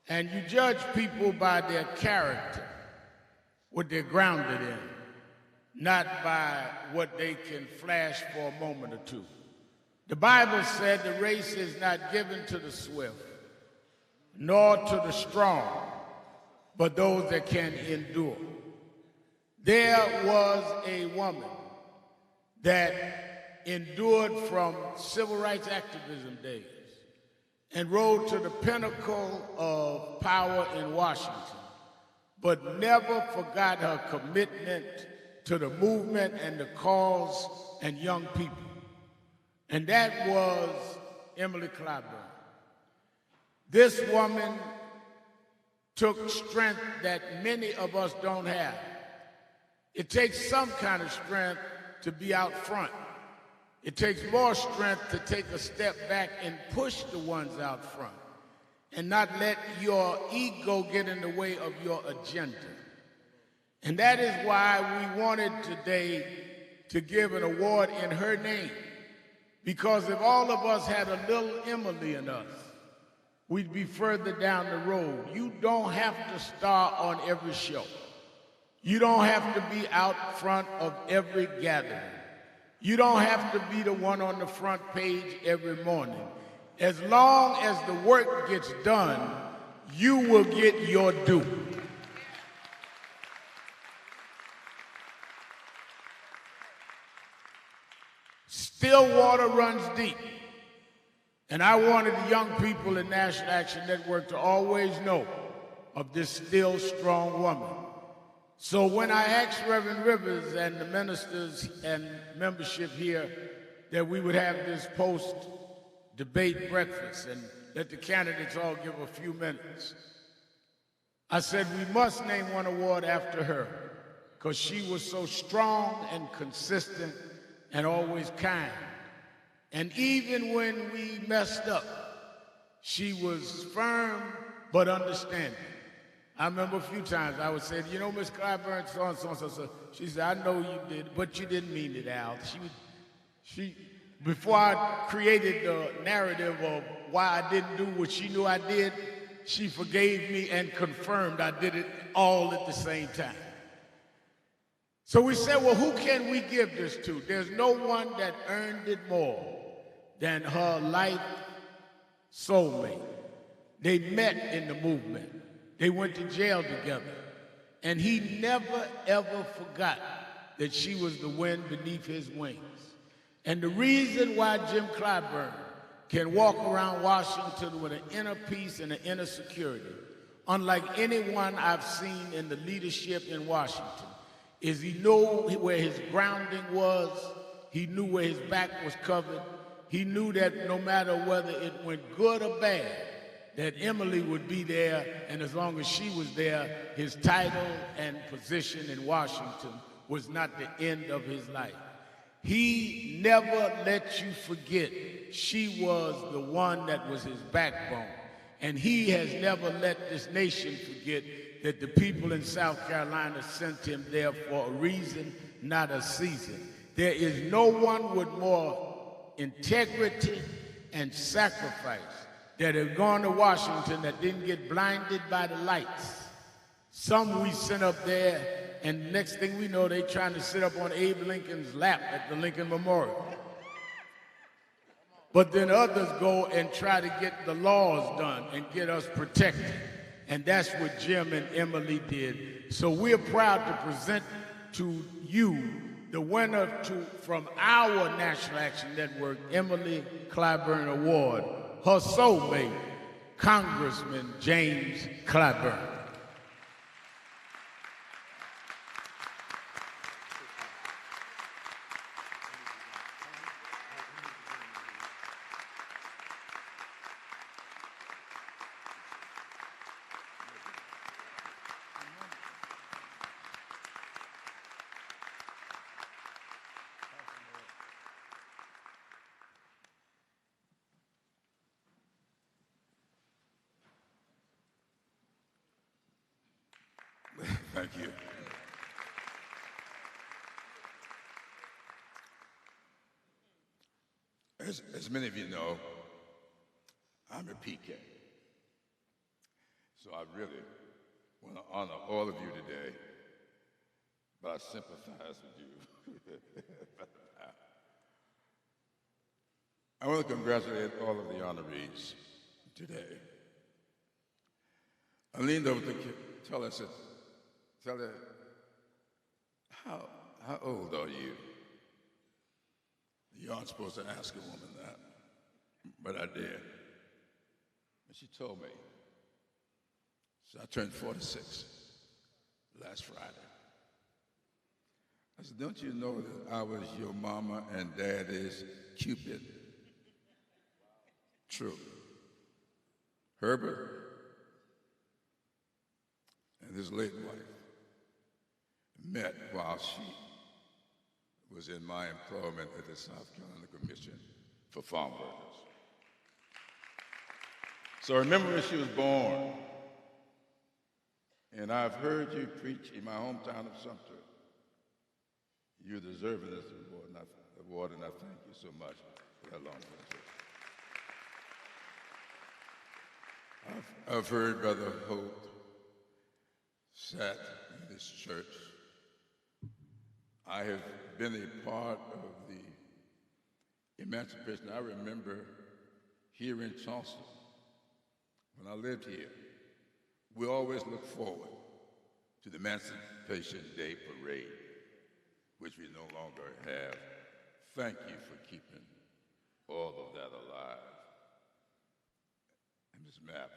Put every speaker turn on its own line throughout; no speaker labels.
And you judge people by their character, what they're grounded in, not by what they can flash for a moment or two. The Bible said the race is not given to the swift, nor to the strong, but those that can endure. There was a woman that endured from civil rights activism days and rose to the pinnacle of power in Washington, but never forgot her commitment to the movement and the cause and young people. And that was Emily Clyburn. This woman took strength that many of us don't have. It takes some kind of strength to be out front. It takes more strength to take a step back and push the ones out front and not let your ego get in the way of your agenda. And that is why we wanted today to give an award in her name. Because if all of us had a little Emily in us, we'd be further down the road. You don't have to star on every show. You don't have to be out front of every gathering. You don't have to be the one on the front page every morning. As long as the work gets done, you will get your due. Still water runs deep. And I wanted the young people in National Action Network to always know of this still strong woman. So when I asked Reverend Rivers and the ministers and membership here that we would have this post-debate breakfast and let the candidates all give a few minutes, I said we must name one award after her because she was so strong and consistent and always kind. And even when we messed up, she was firm but understanding. I remember a few times I would say, you know, Miss Clyburn, so. She said, I know you did, but you didn't mean it, Al. Before I created the narrative of why I didn't do what she knew I did, she forgave me and confirmed I did it all at the same time. So we said, well, who can we give this to? There's no one that earned it more than her life soulmate. They met in the movement. They went to jail together. And he never, ever forgot that she was the wind beneath his wings. And the reason why Jim Clyburn can walk around Washington with an inner peace and an inner security, unlike anyone I've seen in the leadership in Washington, is he knew where his grounding was, he knew where his back was covered, he knew that no matter whether it went good or bad, that Emily would be there, and as long as she was there, his title and position in Washington was not the end of his life. He never let you forget she was the one that was his backbone. And he has never let this nation forget that the people in South Carolina sent him there for a reason, not a season. There is no one with more integrity and sacrifice that have gone to Washington that didn't get blinded by the lights. Some we sent up there, and next thing we know, they trying to sit up on Abe Lincoln's lap at the Lincoln Memorial. But then others go and try to get the laws done and get us protected. And that's what Jim and Emily did. So we're proud to present to you the winner from our National Action Network, Emily Clyburn Award, her soulmate, Congressman James Clyburn.
Thank you. As many of you know, I'm a PK. So I really want to honor all of you today, but I sympathize with you. I want to congratulate all of the honorees today. I leaned over to tell her, I said, tell her, how old are you? You aren't supposed to ask a woman that, but I did. And she told me. So I turned 46 last Friday. I said, don't you know that I was your mama and daddy's Cupid? True. Herbert and his late wife met while she was in my employment at the South Carolina Commission for Farm Workers. So I remember when she was born, and I've heard you preach in my hometown of Sumter. You're deserving this award, and I thank you so much for that long friendship. I've heard Brother Holt sat in this church. I have been a part of the emancipation. I remember here in Charleston, when I lived here, we always look forward to the Emancipation Day Parade, which we no longer have. Thank you for keeping all of that alive. And Ms. Mapp,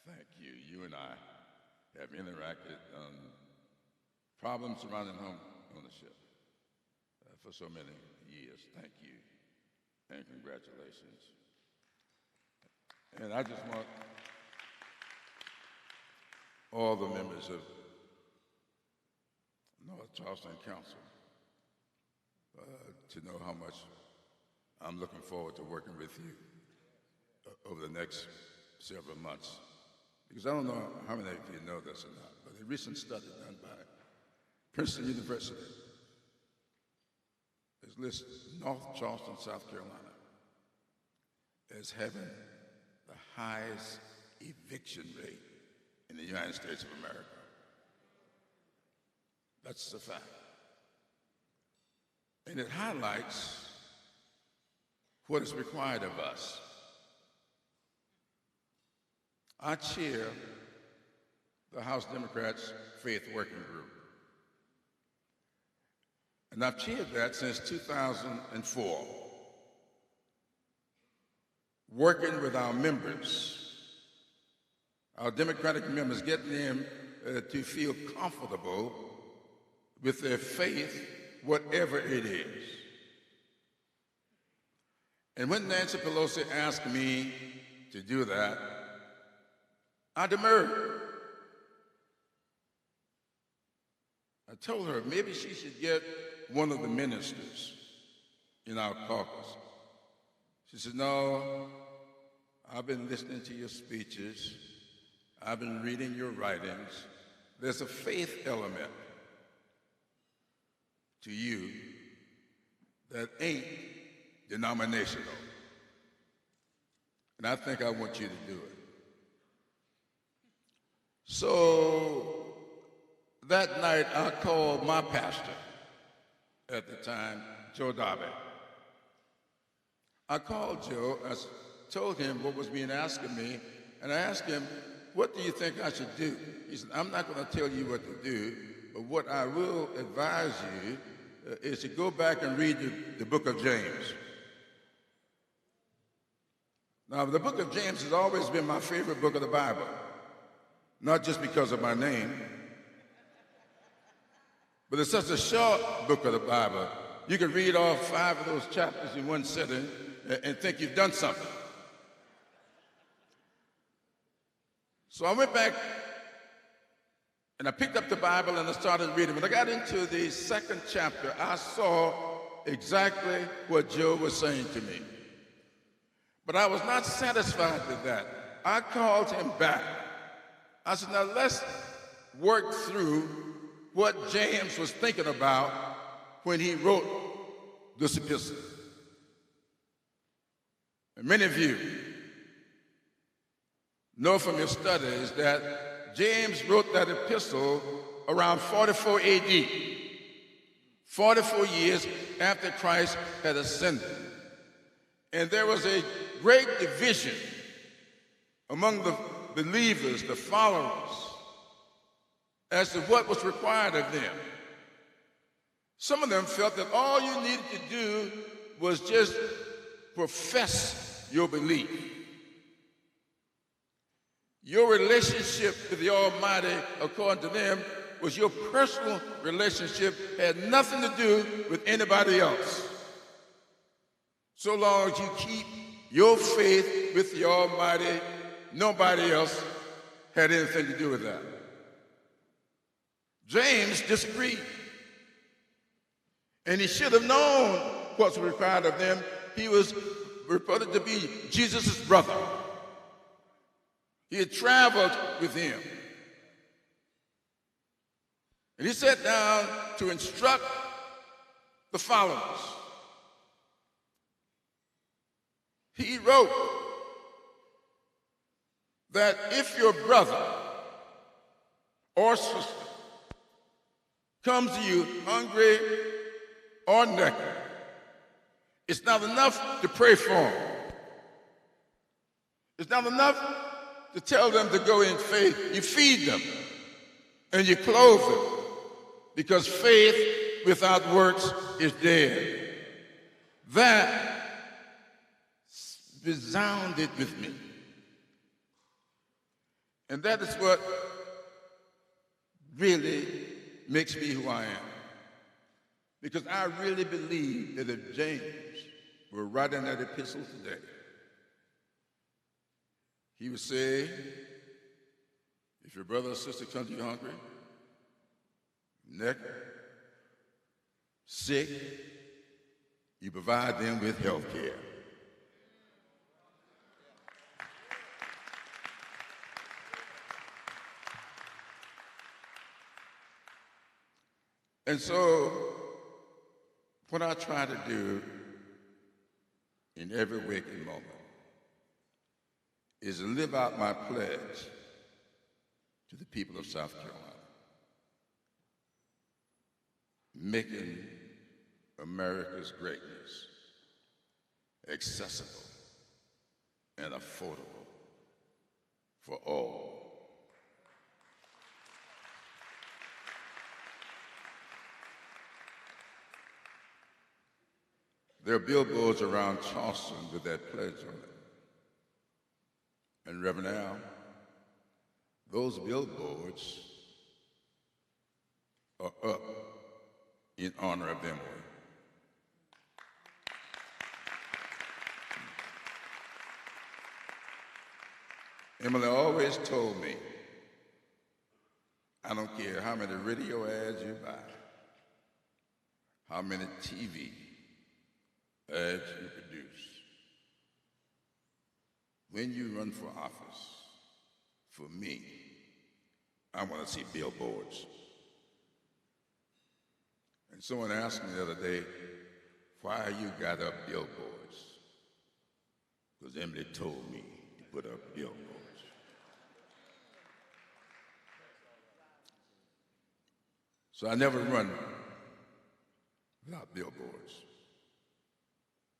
thank you. You and I have interacted on problems surrounding home ownership for so many years. Thank you, and congratulations. And I just want all the members of North Charleston Council to know how much I'm looking forward to working with you over the next several months. Because I don't know how many of you know this or not, but a recent study done by Princeton University has listed North Charleston, South Carolina as having the highest eviction rate in the United States of America. That's a fact. And it highlights what is required of us. I chair the House Democrats' Faith Working Group. And I've chaired that since 2004, working with our members, our Democratic members, getting them to feel comfortable with their faith, whatever it is. And when Nancy Pelosi asked me to do that, I demurred. I told her maybe she should get one of the ministers in our caucus. She said, no, I've been listening to your speeches. I've been reading your writings. There's a faith element to you that ain't denominational. And I think I want you to do it. So that night I called my pastor at the time, Joe Darby. I called Joe, I told him what was being asked of me, and I asked him, what do you think I should do? He said, I'm not going to tell you what to do, but what I will advise you is to go back and read the book of James. Now, the book of James has always been my favorite book of the Bible, not just because of my name, but it's such a short book of the Bible. You can read all 5 of those chapters in one sitting and think you've done something. So I went back and I picked up the Bible and I started reading. When I got into the 2nd chapter, I saw exactly what Joe was saying to me. But I was not satisfied with that. I called him back. I said, now let's work through what James was thinking about when he wrote this epistle. And many of you know from your studies that James wrote that epistle around 44 AD, 44 years after Christ had ascended. And there was a great division among the believers, the followers, as to what was required of them. Some of them felt that all you needed to do was just profess your belief. Your relationship with the Almighty, according to them, was your personal relationship, had nothing to do with anybody else. So long as you keep your faith with the Almighty, nobody else had anything to do with that. James disagreed. And he should have known what's required of them. He was reported to be Jesus' brother. He had traveled with him. And he sat down to instruct the followers. He wrote that if your brother or sister comes to you hungry or naked, it's not enough to pray for them. It's not enough to tell them to go in faith. You feed them and you clothe them, because faith without works is dead. That resounded with me. And that is what really makes me who I am. Because I really believe that if James were writing that epistle today, he would say, if your brother or sister comes to you hungry, naked, sick, you provide them with health care. And so, what I try to do in every waking moment is to live out my pledge to the people of South Carolina, making America's greatness accessible and affordable for all. There are billboards around Charleston with that pledge on it. And Reverend Al, those billboards are up in honor of Emily. Emily always told me, I don't care how many radio ads you buy, how many TV ads you produce. When you run for office, for me, I want to see billboards. And someone asked me the other day, why you got up billboards? Because Emily told me to put up billboards. So I never run without billboards.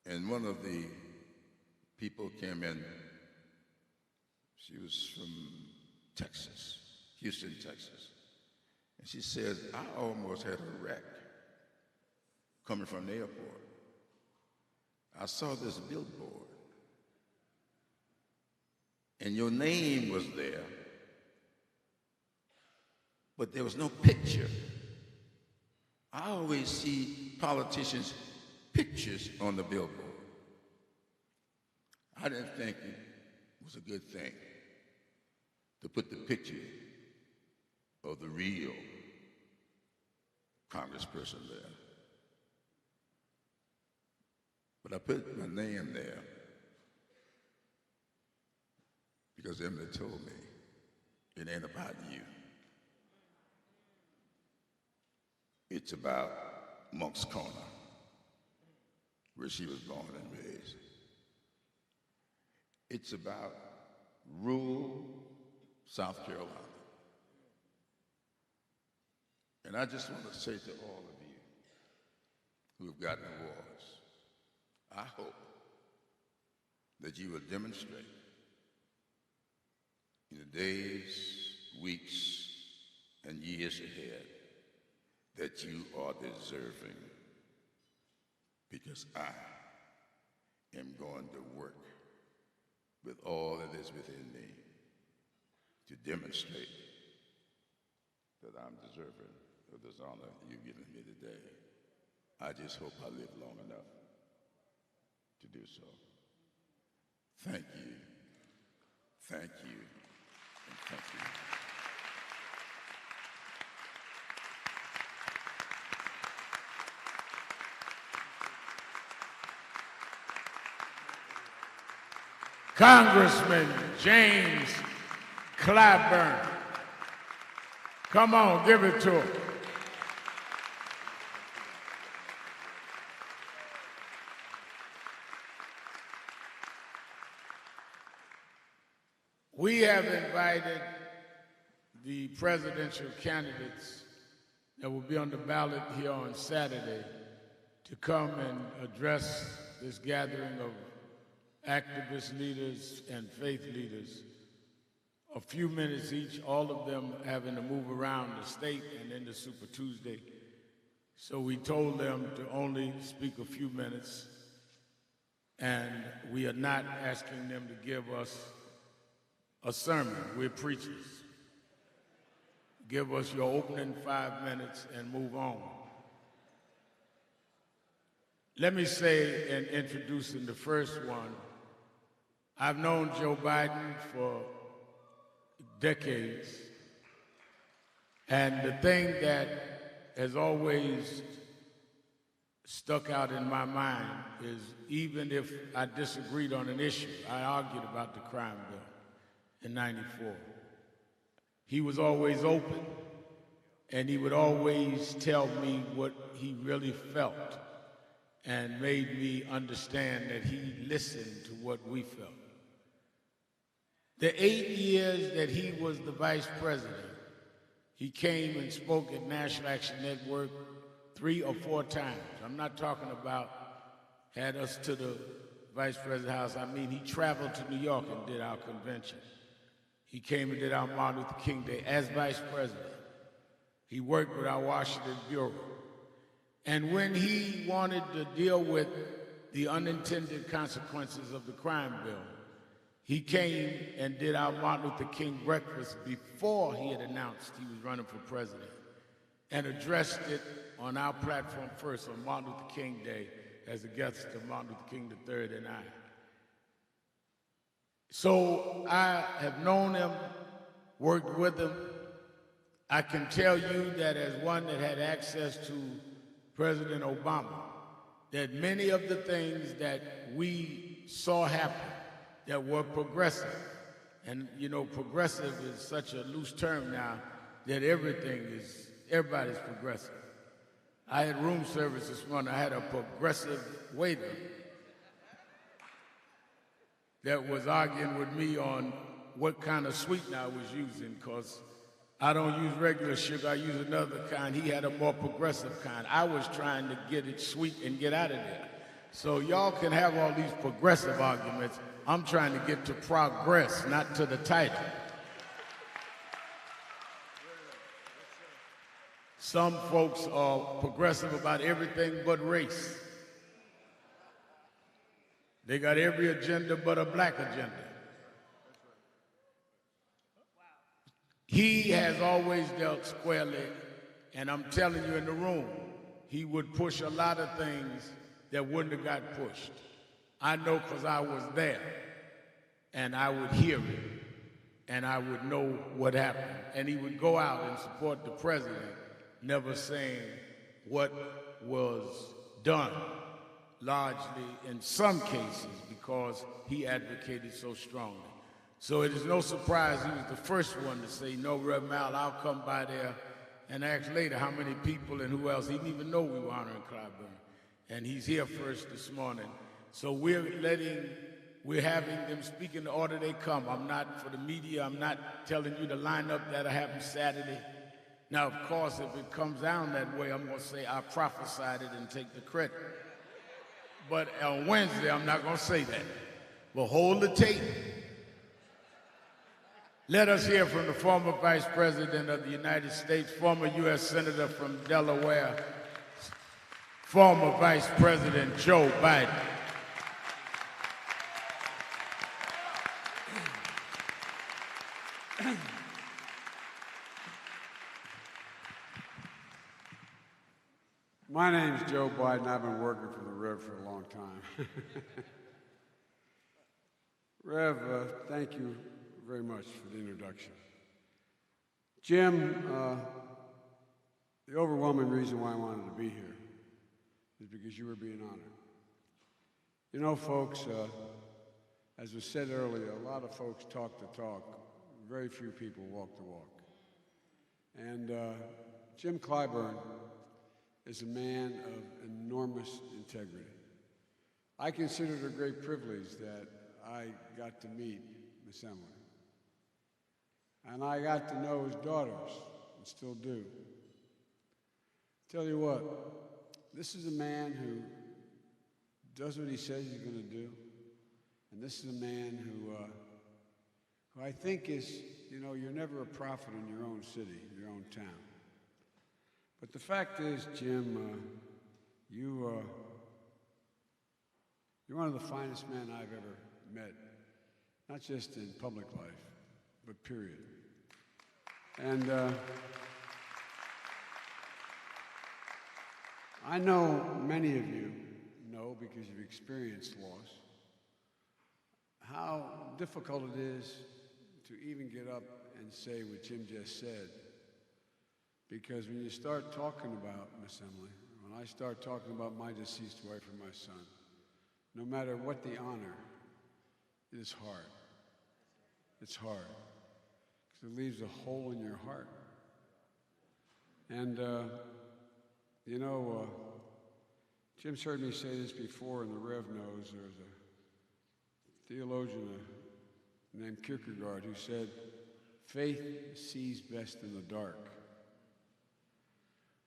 And one of the people came in, she was from Texas, Houston, Texas. And she says, I almost had a wreck coming from the airport. I saw this billboard, and your name was there, but there was no picture. I always see politicians' pictures on the billboard. I didn't think it was a good thing to put the picture of the real congressperson there. But I put my name there because Emily told me it ain't about you. It's about Monk's Corner, where she was born and raised. It's about rural South Carolina. And I just want to say to all of you who have gotten awards, I hope that you will demonstrate in the days, weeks, and years ahead that you are deserving, because I am going to work with all that is within me to demonstrate that I'm deserving of this honor you've given me today. I just hope I live long enough to do so. Thank you, and thank you.
Congressman James Clyburn. Come on, give it to him. We have invited the presidential candidates that will be on the ballot here on Saturday to come and address this gathering of activist leaders and faith leaders. A few minutes each, all of them having to move around the state and into Super Tuesday. So we told them to only speak a few minutes, and we are not asking them to give us a sermon. We're preachers. Give us your opening 5 minutes and move on. Let me say, in introducing the first one, I've known Joe Biden for decades, and the thing that has always stuck out in my mind is, even if I disagreed on an issue, I argued about the crime bill in '94. He was always open, and he would always tell me what he really felt and made me understand that he listened to what we felt. The 8 years that he was the vice president, he came and spoke at National Action Network 3 or 4 times. I'm not talking about had us to the vice president's house. I mean, he traveled to New York and did our convention. He came and did our Martin Luther King Day as vice president. He worked with our Washington Bureau. And when he wanted to deal with the unintended consequences of the crime bill, he came and did our Martin Luther King breakfast before he had announced he was running for president, and addressed it on our platform first on Martin Luther King Day as a guest of Martin Luther King III and I. So I have known him, worked with him. I can tell you that as one that had access to President Obama, that many of the things that we saw happen that were progressive, and you know, progressive is such a loose term now that everybody's progressive. I had room service this morning. I had a progressive waiter that was arguing with me on what kind of sweetener I was using, because I don't use regular sugar, I use another kind. He had a more progressive kind. I was trying to get it sweet and get out of there. So y'all can have all these progressive arguments. I'm trying to get to progress, not to the title. Some folks are progressive about everything but race. They got every agenda but a black agenda. He has always dealt squarely, and I'm telling you in the room, he would push a lot of things that wouldn't have got pushed. I know because I was there, and I would hear it, and I would know what happened. And he would go out and support the president, never saying what was done, largely in some cases because he advocated so strongly. So it is no surprise he was the first one to say, no, Rev. Mal, I'll come by there and ask later how many people and who else. He didn't even know we were honoring Clyburn. And he's here first this morning. So we're letting we're having them speak in the order they come. I'm not, for the media, I'm not telling you to line up that'll happen Saturday. Now, of course, if it comes down that way, I'm going to say I prophesied it and take the credit. But on Wednesday, I'm not going to say that. But hold the tape. Let us hear from the former Vice President of the United States, former U.S. Senator from Delaware, former Vice President Joe Biden.
My name's Joe Biden. I've been working for the Rev for a long time. Rev, thank you very much for the introduction. Jim, the overwhelming reason why I wanted to be here is because you were being honored. You know, folks, as was said earlier, a lot of folks talk the talk, very few people walk the walk. And Jim Clyburn is a man of enormous integrity. I consider it a great privilege that I got to meet Miss Emily. And I got to know his daughters, and still do. Tell you what, this is a man who does what he says he's going to do. And this is a man who I think is, you know, you're never a prophet in your own city, your own town. But the fact is, Jim, you're one of the finest men I've ever met, not just in public life, but period. And I know many of you know, because you've experienced loss, how difficult it is to even get up and say what Jim just said. Because when you start talking about Miss Emily, when I start talking about my deceased wife or my son, no matter what the honor, it is hard. It's hard. Because it leaves a hole in your heart. And, you know, Jim's heard me say this before, and the Rev knows. There's a theologian named Kierkegaard who said, "Faith sees best in the dark."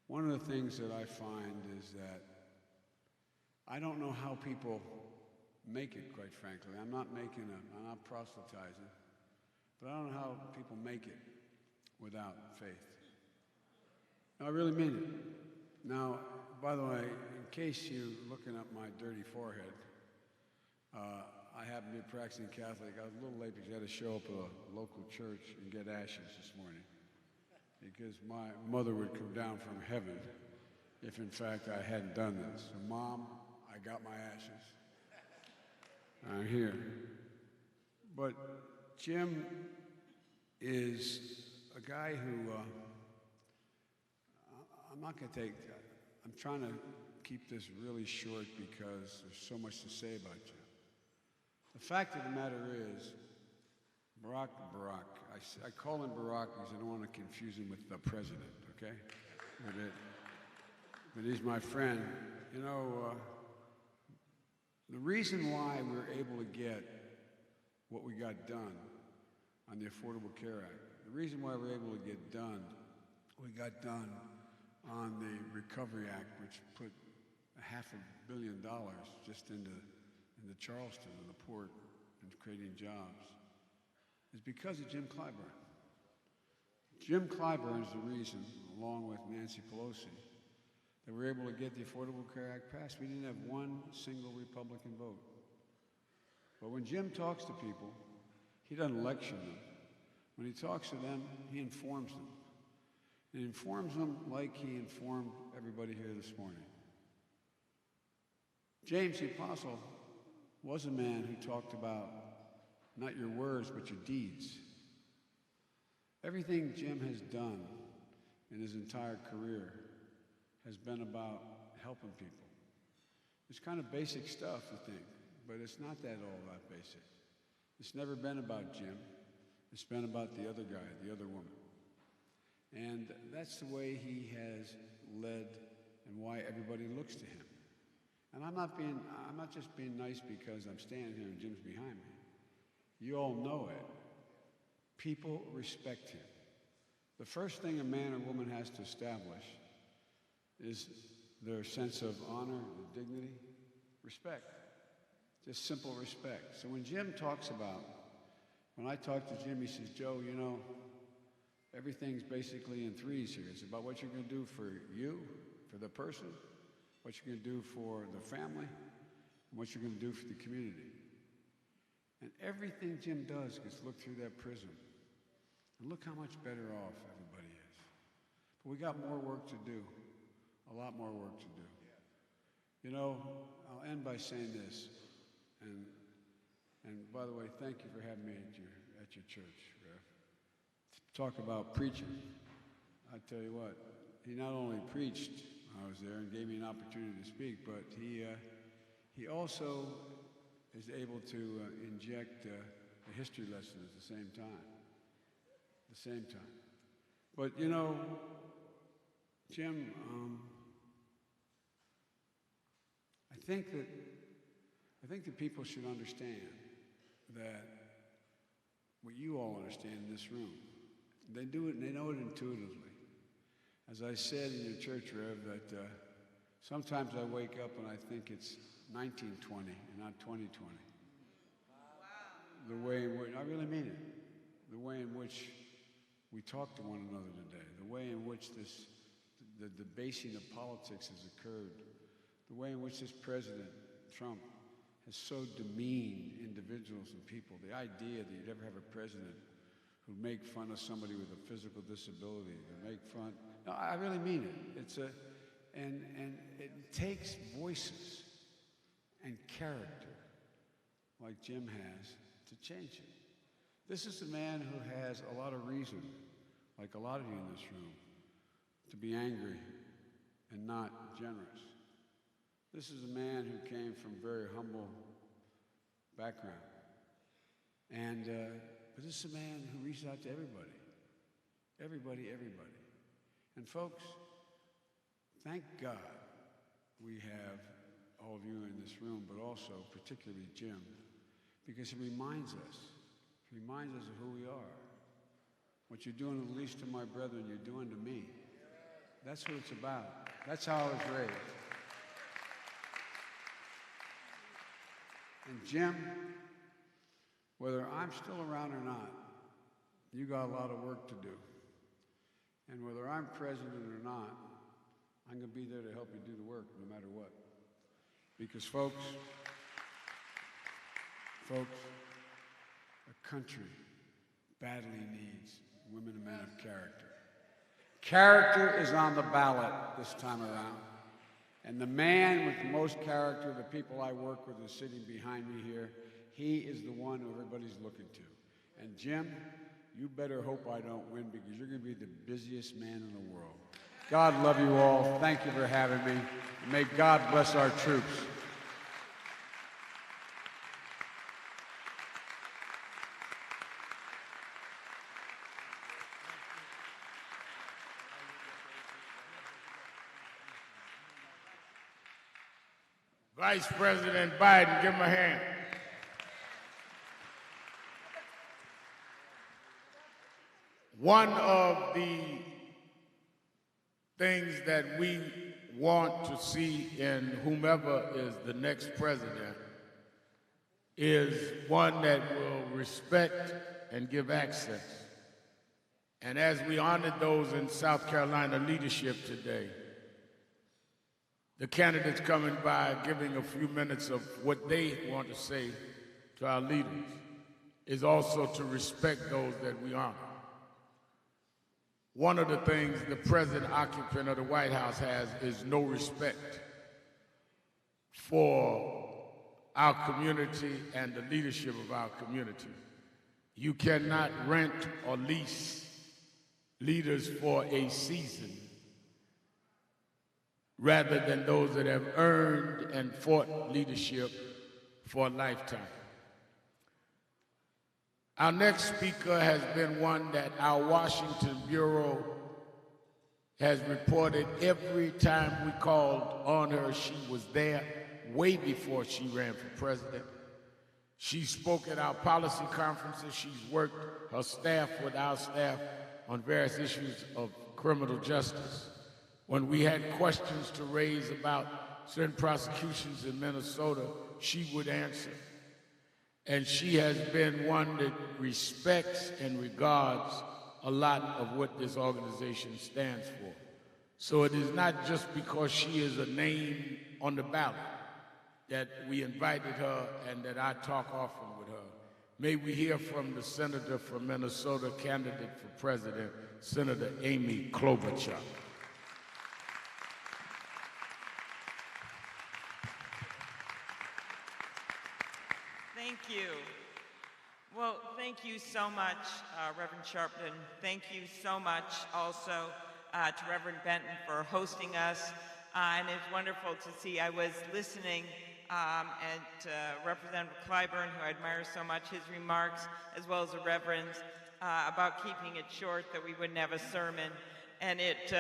One of the things that I find is that I don't know how people make it, quite frankly. I'm not proselytizing, but I don't know how people make it without faith. No, I really mean it. Now, by the way, in case you're looking at my dirty forehead, I happen to be a practicing Catholic. I was a little late because I had to show up at a local church and get ashes this morning, because my mother would come down from heaven if, in fact, I hadn't done this. So, Mom, I got my ashes. I'm here. But Jim is a guy who, I'm not going to take, I'm trying to keep this really short because there's so much to say about you. The fact of the matter is, Barack, I call him Barack because I don't want to confuse him with the president, okay? But he's my friend. You know, the reason why we're able to get what we got done on the Affordable Care Act, the reason why we're able to get done what we got done on the Recovery Act, which put $500 million just into Charleston and the port and creating jobs, is because of Jim Clyburn. Jim Clyburn is the reason, along with Nancy Pelosi, that we're able to get the Affordable Care Act passed. We didn't have one single Republican vote. But when Jim talks to people, he doesn't lecture them. When he talks to them, he informs them. And he informs them like he informed everybody here this morning. James the Apostle was a man who talked about not your words, but your deeds. Everything Jim has done in his entire career has been about helping people. It's kind of basic stuff, you think, but it's not that all that basic. It's never been about Jim. It's been about the other guy, the other woman. And that's the way he has led and why everybody looks to him. And I'm not just being nice because I'm standing here and Jim's behind me. You all know it. People respect him. The first thing a man or woman has to establish is their sense of honor, dignity, respect. Just simple respect. So when Jim talks about, when I talk to Jim, he says, Joe, you know, everything's basically in threes here. It's about what you're going to do for you, for the person, what you're going to do for the family, and what you're going to do for the community. And everything Jim does gets looked through that prism. And look how much better off everybody is. But we got more work to do, a lot more work to do. You know, I'll end by saying this, and by the way, thank you for having me at your church, Rev. Talk about preaching. I tell you what, he not only preached when I was there and gave me an opportunity to speak, but he also is able to inject a history lesson at the same time. But you know, Jim, I think that people should understand that what you all understand in this room. They do it and they know it intuitively. As I said in your church, Rev, that sometimes I wake up and I think it's 1920 and not 2020. Wow. The way in which, I really mean it, the way in which we talk to one another today, the way in which the debasing of politics has occurred, the way in which this President Trump has so demeaned individuals and people, the idea that you'd ever have a president who'd make fun of somebody with a physical disability, to make fun, no, I really mean it. And it takes voices and character like Jim has to change it. This is a man who has a lot of reason, like a lot of you in this room, to be angry and not generous. This is a man who came from a very humble background. But this is a man who reaches out to everybody. Everybody. And folks, thank God we have all of you in this room, but also particularly Jim, because he reminds us of who we are. What you're doing to the least of my brethren, you're doing to me. That's what it's about. That's how I was raised. And Jim, whether I'm still around or not, you got a lot of work to do. And whether I'm president or not, I'm going to be there to help you do the work no matter what. Because folks, a country badly needs women and men of character. Character is on the ballot this time around. And the man with the most character, the people I work with is sitting behind me here. He is the one who everybody's looking to. And Jim, you better hope I don't win, because you're going to be the busiest man in the world. God love you all. Thank you for having me. And may God bless our troops.
Vice President Biden, give him a hand. One of the things that we want to see in whomever is the next president is one that will respect and give access. And as we honored those in South Carolina leadership today, the candidates coming by giving a few minutes of what they want to say to our leaders is also to respect those that we honor. One of the things the present occupant of the White House has is no respect for our community and the leadership of our community. You cannot rent or lease leaders for a season rather than those that have earned and fought leadership for a lifetime. Our next speaker has been one that our Washington Bureau has reported every time we called on her, she was there way before she ran for president. She spoke at our policy conferences. She's worked her staff with our staff on various issues of criminal justice. When we had questions to raise about certain prosecutions in Minnesota, she would answer. And she has been one that respects and regards a lot of what this organization stands for. So it is not just because she is a name on the ballot that we invited her and that I talk often with her. May we hear from the senator from Minnesota, candidate for president, Senator Amy Klobuchar.
Thank you. Well, thank you so much, Reverend Sharpton. Thank you so much also to Reverend Benton for hosting us. And it's wonderful to see. I was listening and Representative Clyburn, who I admire so much, his remarks, as well as the Reverend's, about keeping it short, that we wouldn't have a sermon. And it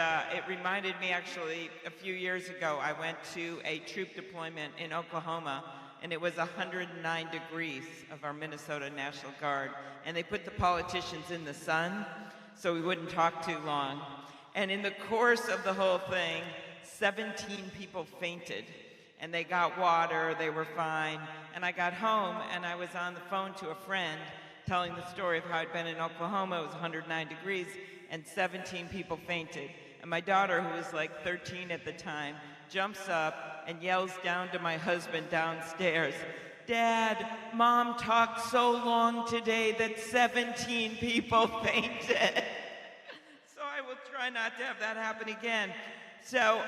reminded me, actually, a few years ago, I went to a troop deployment in Oklahoma, and it was 109 degrees of our Minnesota National Guard. And they put the politicians in the sun so we wouldn't talk too long. And in the course of the whole thing, 17 people fainted. And they got water, they were fine. And I got home, and I was on the phone to a friend telling the story of how I'd been in Oklahoma. It was 109 degrees, and 17 people fainted. And my daughter, who was like 13 at the time, jumps up and yells down to my husband downstairs, "Dad, Mom talked so long today that 17 people fainted." So I will try not to have that happen again. So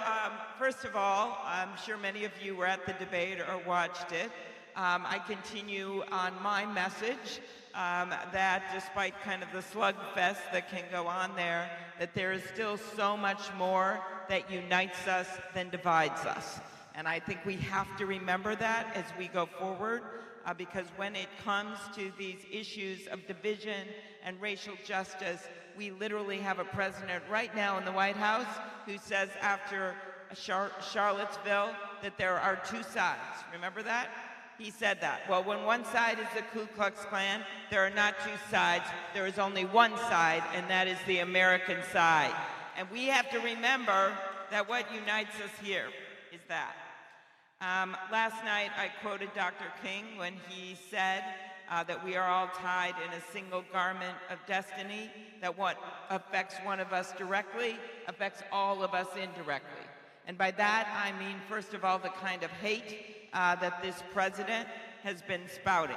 first of all, I'm sure many of you were at the debate or watched it. I continue on my message that despite kind of the slugfest that can go on there, that there is still so much more that unites us than divides us. And I think we have to remember that as we go forward, because when it comes to these issues of division and racial justice, we literally have a president right now in the White House who says after Charlottesville that there are two sides. Remember that? He said that. Well, when one side is the Ku Klux Klan, there are not two sides. There is only one side, and that is the American side. And we have to remember that what unites us here is that. Last night, I quoted Dr. King when he said that we are all tied in a single garment of destiny, that what affects one of us directly affects all of us indirectly. And by that, I mean, first of all, the kind of hate that this president has been spouting.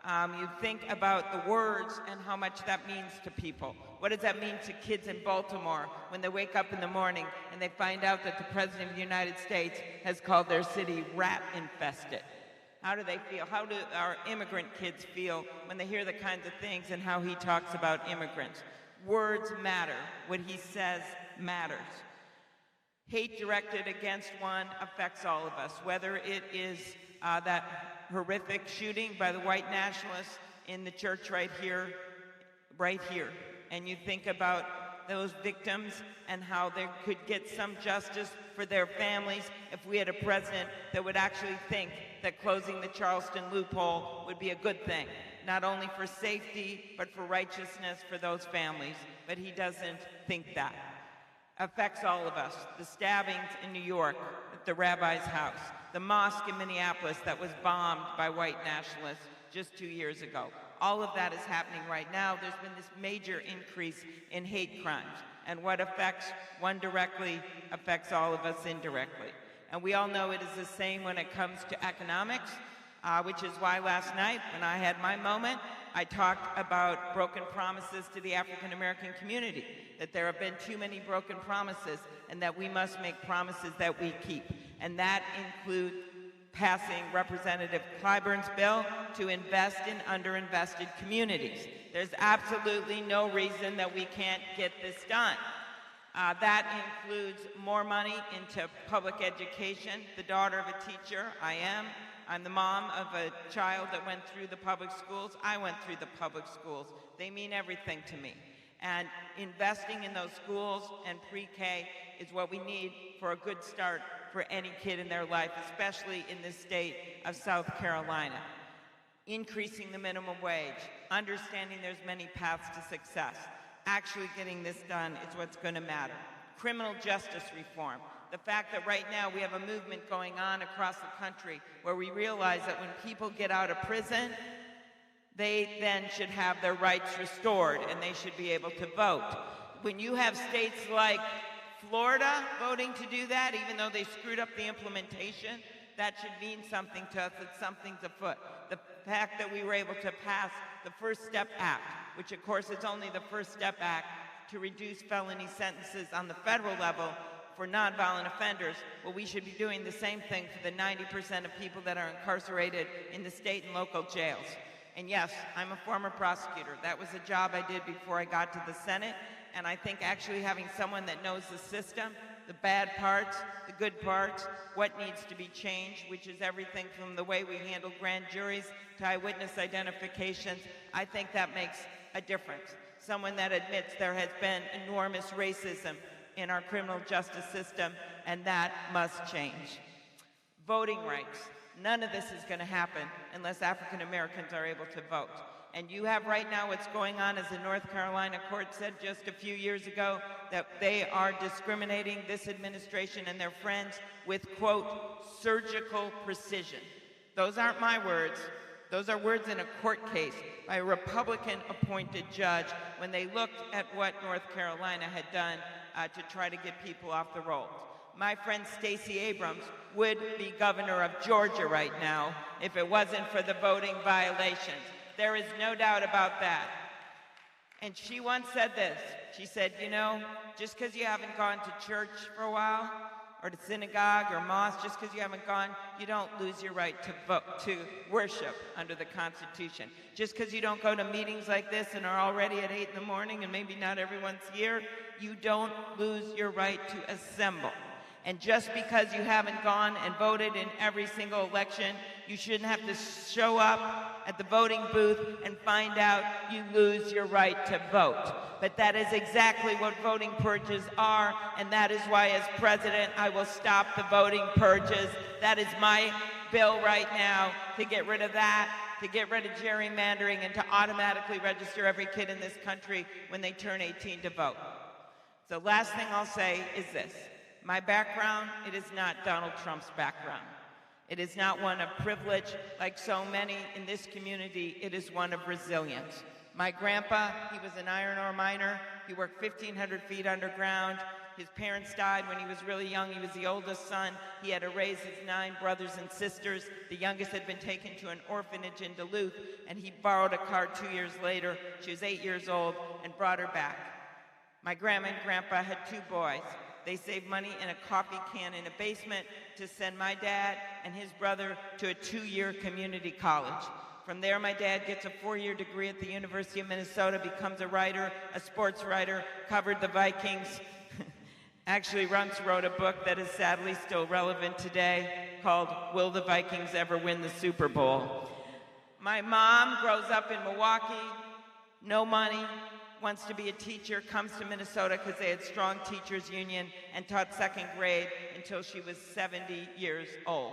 You think about the words and how much that means to people. What does that mean to kids in Baltimore when they wake up in the morning and they find out that the President of the United States has called their city rat-infested? How do they feel? How do our immigrant kids feel when they hear the kinds of things and how he talks about immigrants? Words matter. What he says matters. Hate directed against one affects all of us, whether it is that horrific shooting by the white nationalists in the church right here, and you think about those victims and how they could get some justice for their families if we had a president that would actually think that closing the Charleston loophole would be a good thing, not only for safety, but for righteousness for those families. But he doesn't think that. Affects all of us. The stabbings in New York at the rabbi's house, the mosque in Minneapolis that was bombed by white nationalists just 2 years ago. All of that is happening right now. There's been this major increase in hate crimes. And what affects one directly affects all of us indirectly. And we all know it is the same when it comes to economics, which is why last night, when I had my moment, I talked about broken promises to the African American community, that there have been too many broken promises and that we must make promises that we keep. And that includes passing Representative Clyburn's bill to invest in underinvested communities. There's absolutely no reason that we can't get this done. That includes more money into public education. The daughter of a teacher, I'm the mom of a child that went through the public schools. I went through the public schools. They mean everything to me. And investing in those schools and pre-K is what we need for a good start for any kid in their life, especially in the state of South Carolina. Increasing the minimum wage, understanding there's many paths to success. Actually getting this done is what's going to matter. Criminal justice reform. The fact that right now we have a movement going on across the country where we realize that when people get out of prison, they then should have their rights restored and they should be able to vote. When you have states like Florida voting to do that, even though they screwed up the implementation, that should mean something to us, that something's afoot. The fact that we were able to pass the First Step Act, which of course is only the First Step Act to reduce felony sentences on the federal level for nonviolent offenders, well, we should be doing the same thing for the 90% of people that are incarcerated in the state and local jails. And yes, I'm a former prosecutor. That was a job I did before I got to the Senate, and I think actually having someone that knows the system, the bad parts, the good parts, what needs to be changed, which is everything from the way we handle grand juries to eyewitness identifications, I think that makes a difference. Someone that admits there has been enormous racism in our criminal justice system, and that must change. Voting rights. None of this is going to happen unless African Americans are able to vote. And you have right now what's going on, as the North Carolina court said just a few years ago, that they are discriminating this administration and their friends with, quote, surgical precision. Those aren't my words. Those are words in a court case by a Republican-appointed judge when they looked at what North Carolina had done to try to get people off the rolls. My friend Stacey Abrams would be governor of Georgia right now if it wasn't for the voting violations. There is no doubt about that. And she once said this. She said, you know, just because you haven't gone to church for a while, or to synagogue or mosque, just because you haven't gone, you don't lose your right to vote, to worship under the Constitution. Just because you don't go to meetings like this and are already at 8 in the morning and maybe not everyone's here, you don't lose your right to assemble. And just because you haven't gone and voted in every single election, you shouldn't have to show up at the voting booth and find out you lose your right to vote. But that is exactly what voting purges are, and that is why, as president, I will stop the voting purges. That is my bill right now, to get rid of that, to get rid of gerrymandering, and to automatically register every kid in this country when they turn 18 to vote. The last thing I'll say is this. My background, it is not Donald Trump's background. It is not one of privilege like so many in this community. It is one of resilience. My grandpa, he was an iron ore miner. He worked 1,500 feet underground. His parents died when he was really young. He was the oldest son. He had to raise his 9 brothers and sisters. The youngest had been taken to an orphanage in Duluth, and he borrowed a car 2 years later. She was 8 years old, and brought her back. My grandma and grandpa had 2 boys. They saved money in a coffee can in a basement to send my dad and his brother to a 2-year community college. From there, my dad gets a 4-year degree at the University of Minnesota, becomes a writer, a sports writer, covered the Vikings. Actually, once wrote a book that is sadly still relevant today called Will the Vikings Ever Win the Super Bowl? My mom grows up in Milwaukee, no money, wants to be a teacher, comes to Minnesota because they had strong teachers union, and taught 2nd grade until she was 70 years old.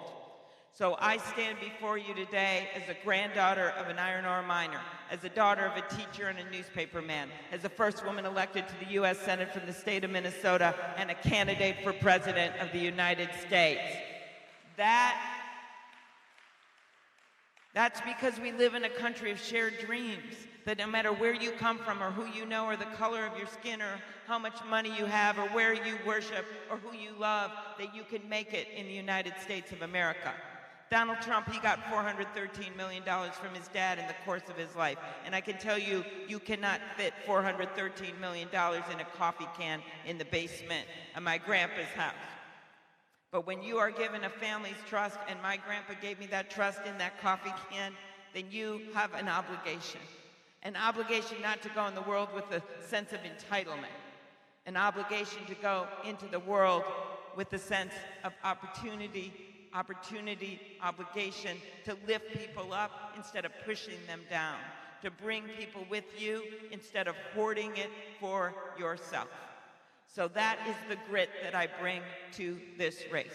So I stand before you today as a granddaughter of an iron ore miner, as a daughter of a teacher and a newspaper man, as the first woman elected to the U.S. Senate from the state of Minnesota, and a candidate for President of the United States. That's because we live in a country of shared dreams, that no matter where you come from or who you know or the color of your skin or how much money you have or where you worship or who you love, that you can make it in the United States of America. Donald Trump, he got $413 million from his dad in the course of his life. And I can tell you, you cannot fit $413 million in a coffee can in the basement of my grandpa's house. But when you are given a family's trust, and my grandpa gave me that trust in that coffee can, then you have an obligation. An obligation not to go in the world with a sense of entitlement. An obligation to go into the world with a sense of opportunity, obligation to lift people up instead of pushing them down, to bring people with you instead of hoarding it for yourself. So that is the grit that I bring to this race.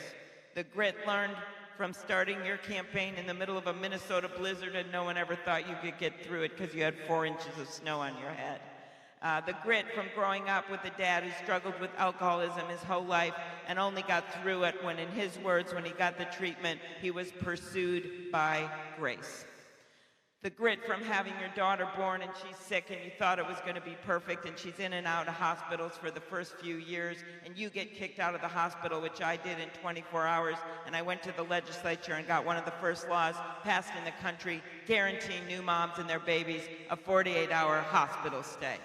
The grit learned from starting your campaign in the middle of a Minnesota blizzard and no one ever thought you could get through it because you had 4 inches of snow on your head. The grit from growing up with a dad who struggled with alcoholism his whole life and only got through it when, in his words, when he got the treatment, he was pursued by grace. The grit from having your daughter born and she's sick and you thought it was going to be perfect and she's in and out of hospitals for the first few years and you get kicked out of the hospital, which I did in 24 hours, and I went to the legislature and got one of the first laws passed in the country guaranteeing new moms and their babies a 48-hour hospital stay.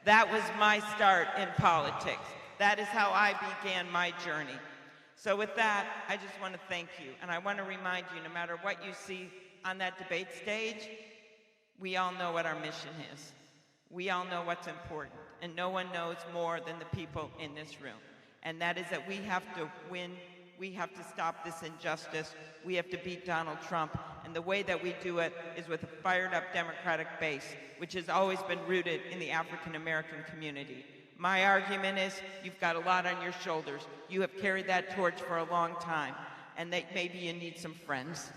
That was my start in politics. That is how I began my journey. So with that, I just want to thank you, and I want to remind you, no matter what you see on that debate stage, we all know what our mission is. We all know what's important, and no one knows more than the people in this room. And that is that we have to win, we have to stop this injustice, we have to beat Donald Trump, and the way that we do it is with a fired-up Democratic base, which has always been rooted in the African-American community. My argument is, you've got a lot on your shoulders. You have carried that torch for a long time, and that maybe you need some friends.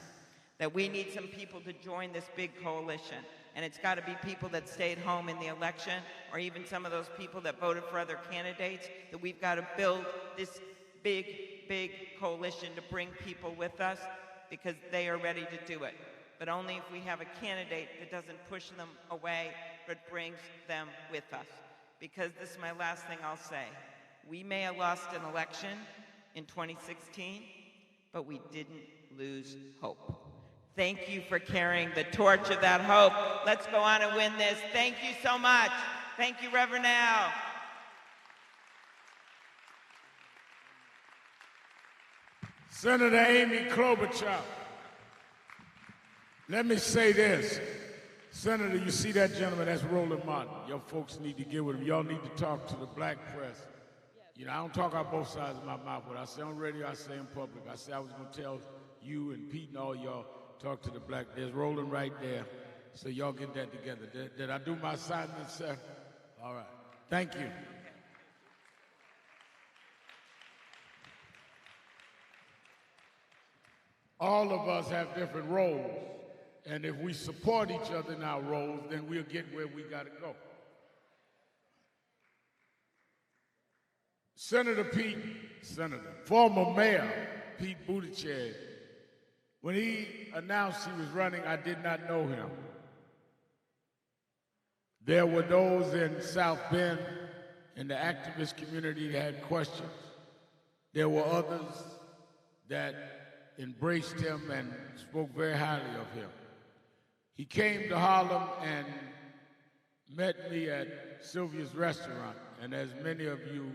That we need some people to join this big coalition. And it's got to be people that stayed home in the election, or even some of those people that voted for other candidates, that we've got to build this big coalition to bring people with us because they are ready to do it. But only if we have a candidate that doesn't push them away, but brings them with us. Because this is my last thing I'll say. We may have lost an election in 2016, but we didn't lose hope. Thank you for carrying the torch of that hope. Let's go on and win this. Thank you so much. Thank you, Reverend Al.
Senator Amy Klobuchar, let me say this. Senator, you see that gentleman, that's Roland Martin. Your folks need to get with him. Y'all need to talk to the black press. You know, I don't talk out both sides of my mouth. What I say on radio, I say in public. I say I was going to tell you and Pete and all y'all, talk to the black. There's Roland right there. So y'all get that together. Did I do my assignment, sir? All right. Thank you. All of us have different roles. And if we support each other in our roles, then we'll get where we got to go. Former Mayor Pete Buttigieg, when he announced he was running, I did not know him. There were those in South Bend in the activist community that had questions. There were others that embraced him and spoke very highly of him. He came to Harlem and met me at Sylvia's restaurant. And as many of you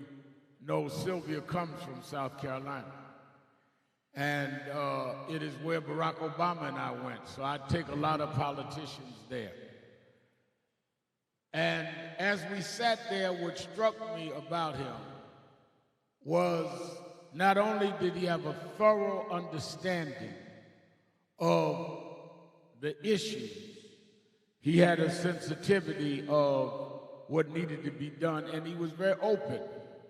know, Sylvia comes from South Carolina. And it is where Barack Obama and I went. So I take a lot of politicians there. And as we sat there, what struck me about him was not only did he have a thorough understanding of the issues, he had a sensitivity of what needed to be done, and he was very open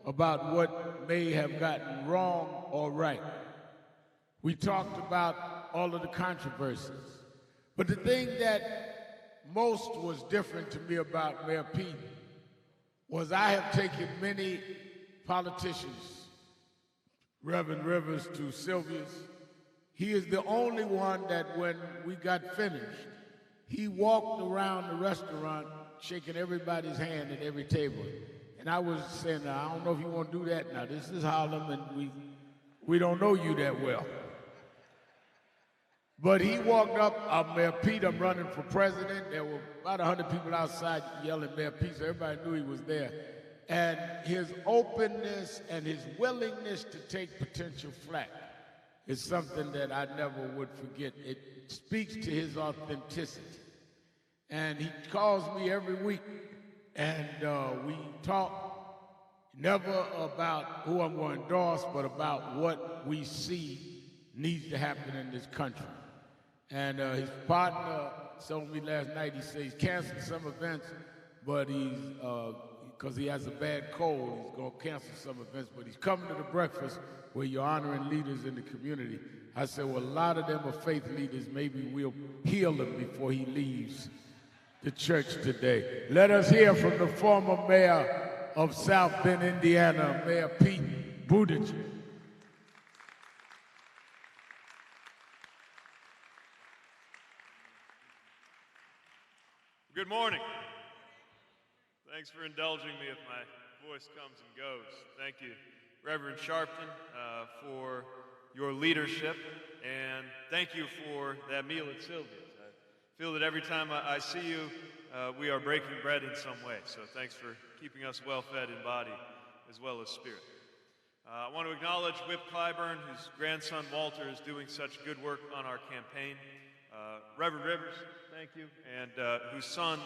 about what may have gotten wrong or right. We talked about all of the controversies. But the thing that most was different to me about Mayor Pete was I have taken many politicians, Reverend Rivers to Sylvia's. He is the only one that when we got finished, he walked around the restaurant shaking everybody's hand at every table. And I was saying, I don't know if you want to do that now. This is Harlem, and we don't know you that well. But he walked up, Mayor Pete, I'm running for president. There were about 100 people outside yelling Mayor Pete, so everybody knew he was there. And his openness and his willingness to take potential flack is something that I never would forget. It speaks to his authenticity. And he calls me every week, and we talk never about who I'm going to endorse, but about what we see needs to happen in this country. And his partner told me last night, he says he's canceled some events, but he's because he has a bad cold. He's going to cancel some events, but he's coming to the breakfast where you're honoring leaders in the community. I said, well, a lot of them are faith leaders. Maybe we'll heal him before he leaves the church today. Let us hear from the former mayor of South Bend, Indiana, Mayor Pete Buttigieg.
Good morning. Thanks for indulging me if my voice comes and goes. Thank you, Reverend Sharpton, for your leadership, and thank you for that meal at Sylvia's. I feel that every time I see you, we are breaking bread in some way, so thanks for keeping us well-fed in body as well as spirit. I want to acknowledge Whip Clyburn, whose grandson Walter is doing such good work on our campaign. Reverend Rivers, thank you, and whose son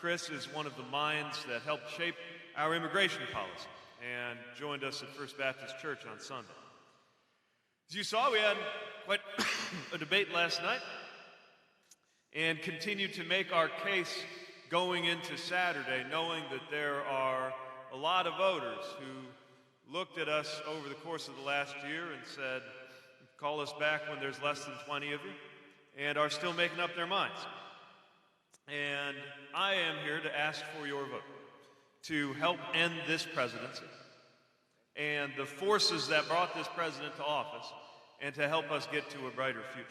Chris is one of the minds that helped shape our immigration policy and joined us at First Baptist Church on Sunday. As you saw, we had quite a debate last night and continued to make our case going into Saturday, knowing that there are a lot of voters who looked at us over the course of the last year and said, call us back when there's less than 20 of you, and are still making up their minds. And I am here to ask for your vote to help end this presidency and the forces that brought this president to office, and to help us get to a brighter future.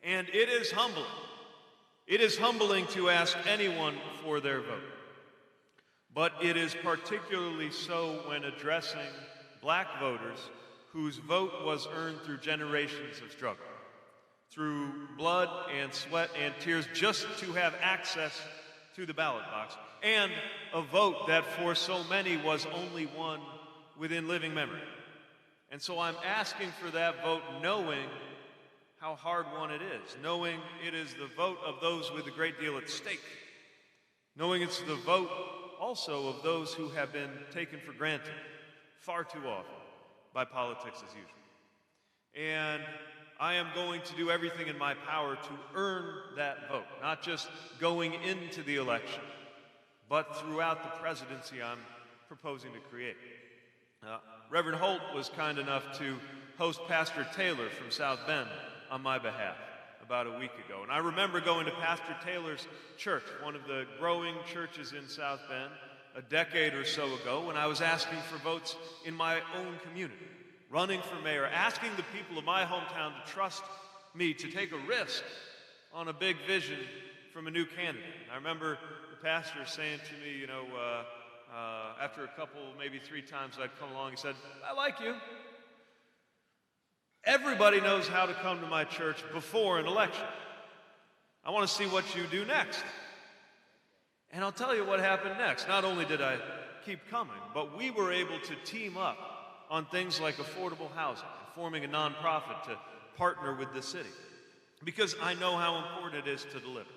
And it is humbling. It is humbling to ask anyone for their vote. But it is particularly so when addressing black voters whose vote was earned through generations of struggle, through blood and sweat and tears, just to have access to the ballot box, and a vote that for so many was only one within living memory. And so I'm asking for that vote knowing how hard won it is, knowing it is the vote of those with a great deal at stake, knowing it's the vote also of those who have been taken for granted far too often by politics as usual. And I am going to do everything in my power to earn that vote, not just going into the election, but throughout the presidency I'm proposing to create. Reverend Holt was kind enough to host Pastor Taylor from South Bend on my behalf about a week ago. And I remember going to Pastor Taylor's church, one of the growing churches in South Bend, a decade or so ago, when I was asking for votes in my own community, running for mayor, asking the people of my hometown to trust me to take a risk on a big vision from a new candidate. And I remember the pastor saying to me, after a couple, maybe 3 times I'd come along, he said, I like you. Everybody knows how to come to my church before an election. I want to see what you do next. And I'll tell you what happened next. Not only did I keep coming, but we were able to team up on things like affordable housing and forming a nonprofit to partner with the city, because I know how important it is to deliver.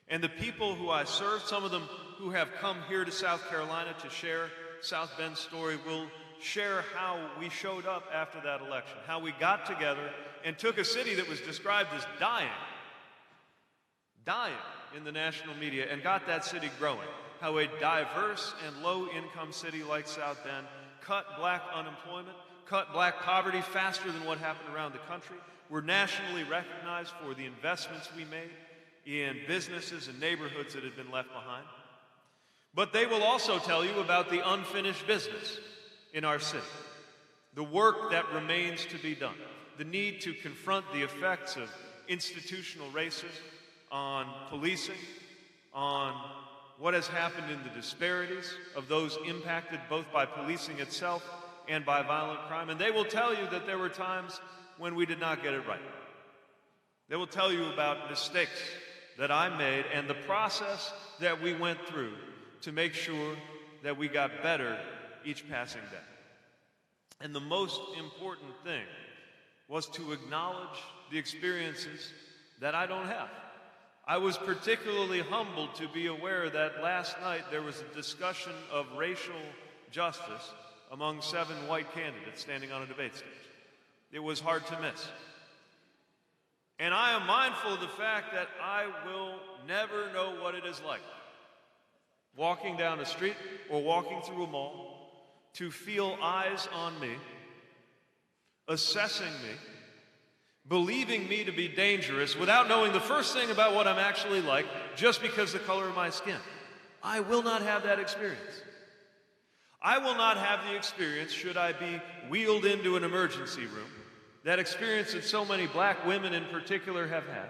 And the people who I serve, some of them who have come here to South Carolina to share South Bend's story, will share how we showed up after that election, how we got together and took a city that was described as dying in the national media, and got that city growing. How a diverse and low-income city like South Bend cut black unemployment, cut black poverty faster than what happened around the country. We're nationally recognized for the investments we made in businesses and neighborhoods that had been left behind. But they will also tell you about the unfinished business in our city, the work that remains to be done, the need to confront the effects of institutional racism on policing, on what has happened in the disparities of those impacted both by policing itself and by violent crime. And they will tell you that there were times when we did not get it right. They will tell you about mistakes that I made and the process that we went through to make sure that we got better each passing day. And the most important thing was to acknowledge the experiences that I don't have. I was particularly humbled to be aware that last night there was a discussion of racial justice among 7 white candidates standing on a debate stage. It was hard to miss. And I am mindful of the fact that I will never know what it is like walking down a street or walking through a mall, to feel eyes on me, assessing me, believing me to be dangerous without knowing the first thing about what I'm actually like just because of the color of my skin. I will not have that experience. I will not have the experience, should I be wheeled into an emergency room, that experience that so many black women in particular have had,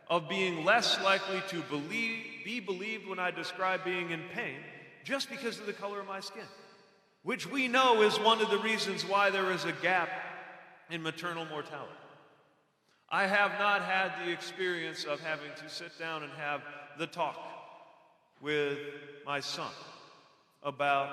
of being less likely to be believed when I describe being in pain just because of the color of my skin, which we know is one of the reasons why there is a gap in maternal mortality. I have not had the experience of having to sit down and have the talk with my son about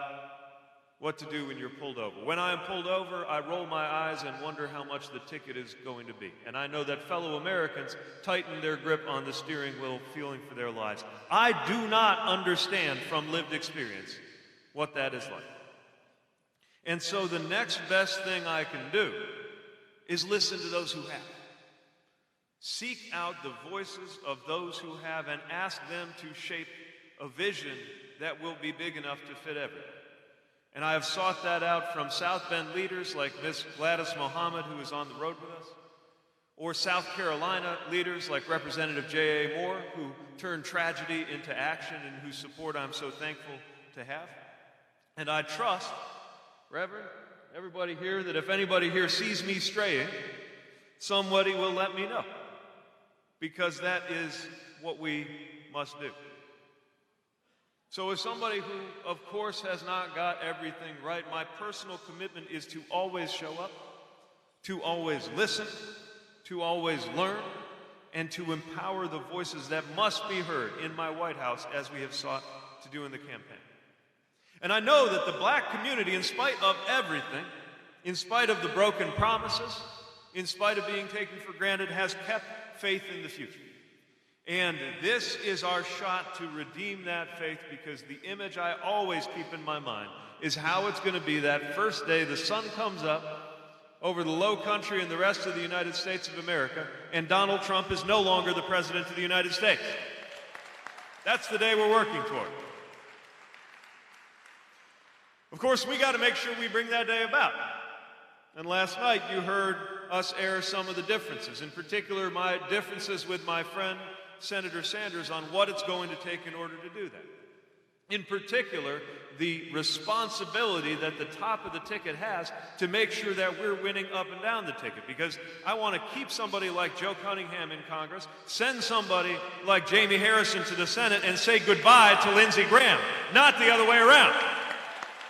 what to do when you're pulled over. When I am pulled over, I roll my eyes and wonder how much the ticket is going to be. And I know that fellow Americans tighten their grip on the steering wheel, feeling for their lives. I do not understand from lived experience what that is like. And so the next best thing I can do is listen to those who have. Seek out the voices of those who have and ask them to shape a vision that will be big enough to fit everyone. And I have sought that out from South Bend leaders like Miss Gladys Muhammad, who is on the road with us, or South Carolina leaders like Representative J.A. Moore, who turned tragedy into action and whose support I'm so thankful to have. And I trust, Reverend, everybody here, that if anybody here sees me straying, somebody will let me know, because that is what we must do. So as somebody who, of course, has not got everything right, my personal commitment is to always show up, to always listen, to always learn, and to empower the voices that must be heard in my White House, as we have sought to do in the campaign. And I know that the black community, in spite of everything, in spite of the broken promises, in spite of being taken for granted, has kept faith in the future. And this is our shot to redeem that faith, because the image I always keep in my mind is how it's going to be that first day the sun comes up over the low country and the rest of the United States of America, and Donald Trump is no longer the President of the United States. That's the day we're working toward. Of course, we got to make sure we bring that day about. And last night you heard us air some of the differences, in particular my differences with my friend Senator Sanders on what it's going to take in order to do that. In particular, the responsibility that the top of the ticket has to make sure that we're winning up and down the ticket, because I want to keep somebody like Joe Cunningham in Congress, send somebody like Jamie Harrison to the Senate, and say goodbye to Lindsey Graham, not the other way around.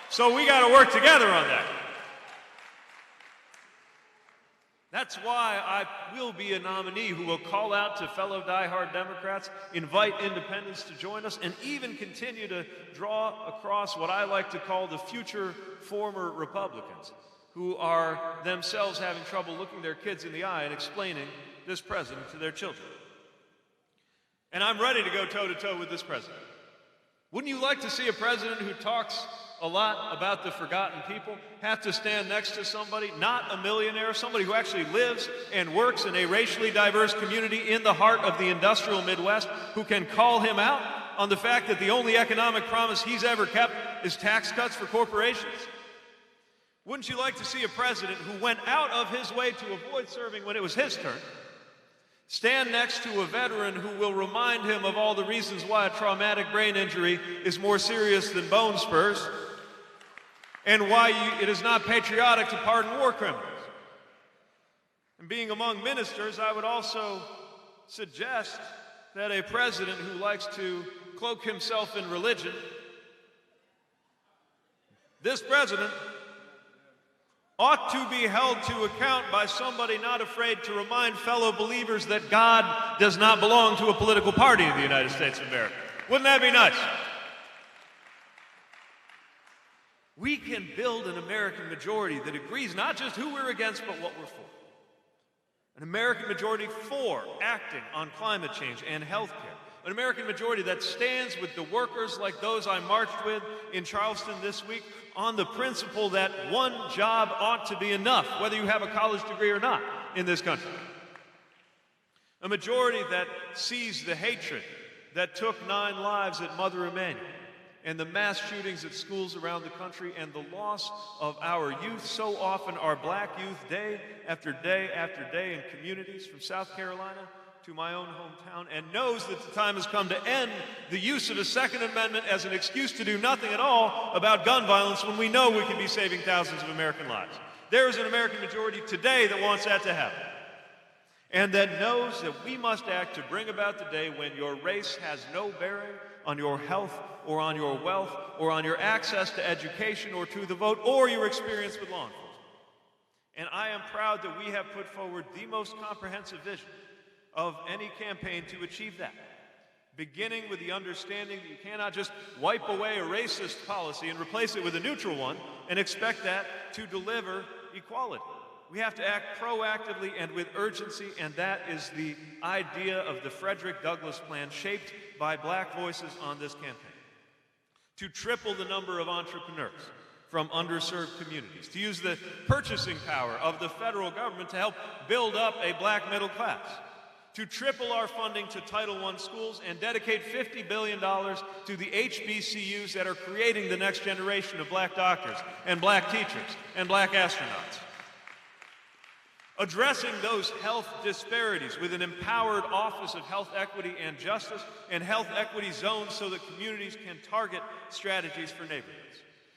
So we got to work together on that. That's why I will be a nominee who will call out to fellow diehard Democrats, invite independents to join us, and even continue to draw across what I like to call the future former Republicans, who are themselves having trouble looking their kids in the eye and explaining this president to their children. And I'm ready to go toe-to-toe with this president. Wouldn't you like to see a president who talks a lot about the forgotten people have to stand next to somebody, not a millionaire, somebody who actually lives and works in a racially diverse community in the heart of the industrial Midwest, who can call him out on the fact that the only economic promise he's ever kept is tax cuts for corporations? Wouldn't you like to see a president who went out of his way to avoid serving when it was his turn, stand next to a veteran who will remind him of all the reasons why a traumatic brain injury is more serious than bone spurs, and why it is not patriotic to pardon war criminals? And being among ministers, I would also suggest that a president who likes to cloak himself in religion, this president ought to be held to account by somebody not afraid to remind fellow believers that God does not belong to a political party in the United States of America. Wouldn't that be nice? We can build an American majority that agrees not just who we're against, but what we're for. An American majority for acting on climate change and health care. An American majority that stands with the workers like those I marched with in Charleston this week on the principle that one job ought to be enough, whether you have a college degree or not in this country. A majority that sees the hatred that took 9 lives at Mother Emanuel and the mass shootings at schools around the country and the loss of our youth, so often our black youth, day after day after day in communities from South Carolina to my own hometown, and knows that the time has come to end the use of the Second Amendment as an excuse to do nothing at all about gun violence when we know we can be saving thousands of American lives. There is an American majority today that wants that to happen, and that knows that we must act to bring about the day when your race has no bearing on your health or on your wealth or on your access to education or to the vote or your experience with law enforcement. And I am proud that we have put forward the most comprehensive vision of any campaign to achieve that, beginning with the understanding that you cannot just wipe away a racist policy and replace it with a neutral one and expect that to deliver equality. We have to act proactively and with urgency, and that is the idea of the Frederick Douglass Plan, shaped by black voices on this campaign. To triple the number of entrepreneurs from underserved communities, to use the purchasing power of the federal government to help build up a black middle class, to triple our funding to Title I schools and dedicate $50 billion to the HBCUs that are creating the next generation of black doctors and black teachers and black astronauts. Addressing those health disparities with an empowered Office of Health Equity and Justice and health equity zones so that communities can target strategies for neighborhoods.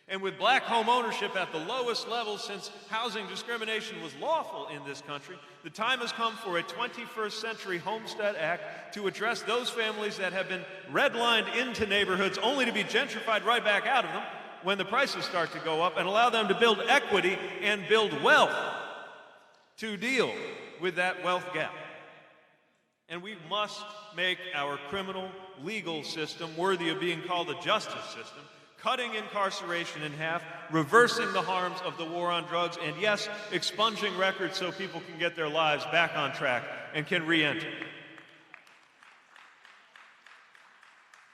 And with black home ownership at the lowest level since housing discrimination was lawful in this country, the time has come for a 21st century Homestead Act to address those families that have been redlined into neighborhoods only to be gentrified right back out of them when the prices start to go up, and allow them to build equity and build wealth to deal with that wealth gap. And we must make our criminal legal system worthy of being called a justice system, cutting incarceration in half, reversing the harms of the war on drugs, and yes, expunging records so people can get their lives back on track and can re-enter.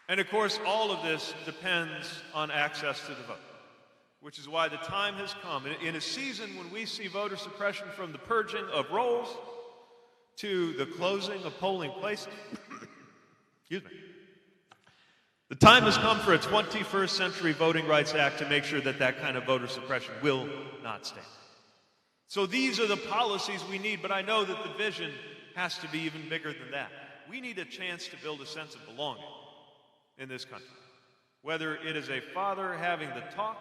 And of course, all of this depends on access to the vote, which is why the time has come, in a season when we see voter suppression from the purging of rolls to the closing of polling places. Excuse me. The time has come for a 21st century Voting Rights Act to make sure that that kind of voter suppression will not stand. So these are the policies we need, but I know that the vision has to be even bigger than that. We need a chance to build a sense of belonging in this country. Whether it is a father having the talk,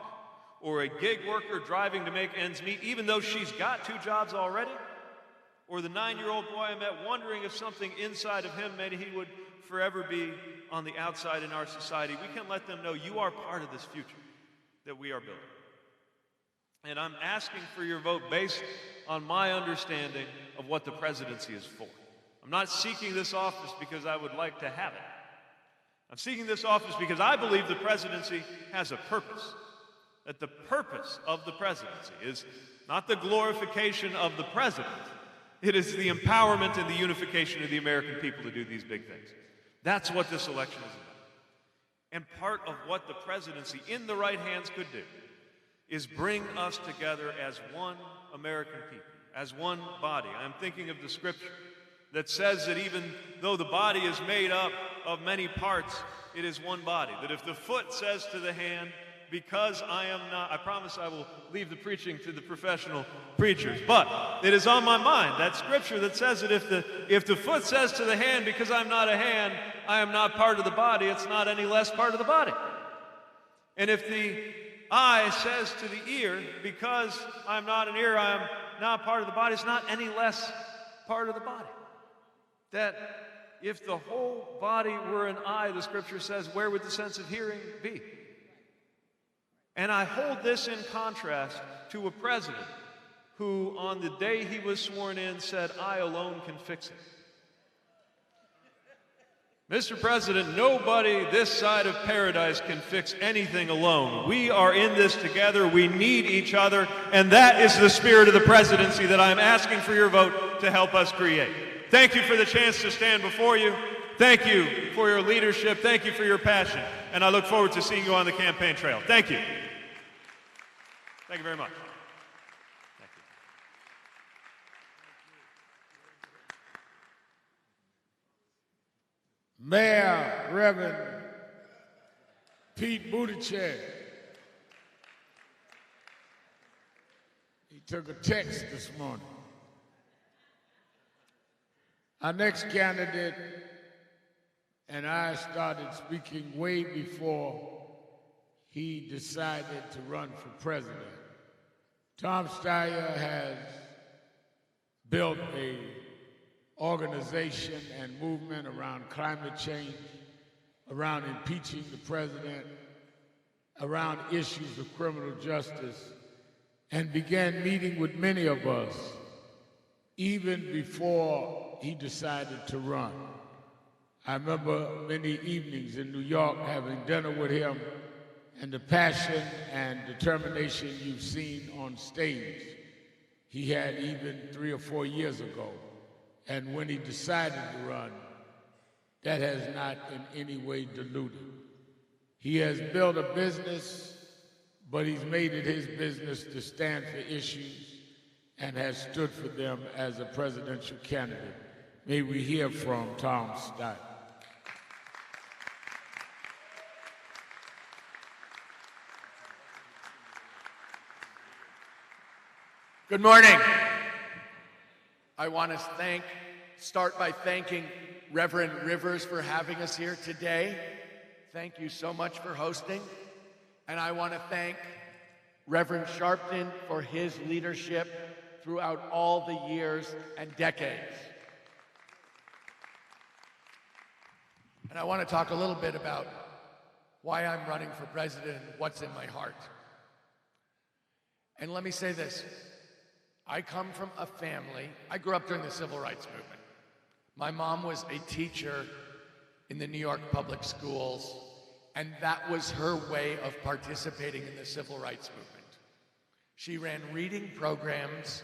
or a gig worker driving to make ends meet, even though she's got 2 jobs already, or the 9-year-old boy I met wondering if something inside of him meant he would forever be on the outside in our society, we can let them know you are part of this future that we are building. And I'm asking for your vote based on my understanding of what the presidency is for. I'm not seeking this office because I would like to have it. I'm seeking this office because I believe the presidency has a purpose. That the purpose of the presidency is not the glorification of the president, it is the empowerment and the unification of the American people to do these big things. That's what this election is about. And part of what the presidency in the right hands could do is bring us together as one American people, as one body. I'm thinking of the scripture that says that even though the body is made up of many parts, it is one body. That if the foot says to the hand, because I am not, I promise I will leave the preaching to the professional preachers, but it is on my mind, that scripture that says that if the foot says to the hand, because I'm not a hand, I am not part of the body, it's not any less part of the body. And if the eye says to the ear, because I'm not an ear, I am not part of the body, it's not any less part of the body. That if the whole body were an eye, the scripture says, where would the sense of hearing be? And I hold this in contrast to a president who, on the day he was sworn in, said, I alone can fix it. Mr. President, nobody this side of paradise can fix anything alone. We are in this together. We need each other. And that is the spirit of the presidency that I'm asking for your vote to help us create. Thank you for the chance to stand before you. Thank you for your leadership. Thank you for your passion. And I look forward to seeing you on the campaign trail. Thank you. Thank you very much. Thank you.
Mayor, Reverend Pete Buttigieg. He took a text this morning. Our next candidate and I started speaking way before he decided to run for president. Tom Steyer has built an organization and movement around climate change, around impeaching the president, around issues of criminal justice, and began meeting with many of us even before he decided to run. I remember many evenings in New York having dinner with him, and the passion and determination you've seen on stage, he had even 3 or 4 years ago. And when he decided to run, that has not in any way diluted. He has built a business, but he's made it his business to stand for issues and has stood for them as a presidential candidate. May we hear from Tom Steyer.
Good morning. I want to start by thanking Reverend Rivers for having us here today. Thank you so much for hosting. And I want to thank Reverend Sharpton for his leadership throughout all the years and decades. And I want to talk a little bit about why I'm running for president and what's in my heart. And let me say this. I come from a family, I grew up during the Civil Rights Movement. My mom was a teacher in the New York public schools, and that was her way of participating in the Civil Rights Movement. She ran reading programs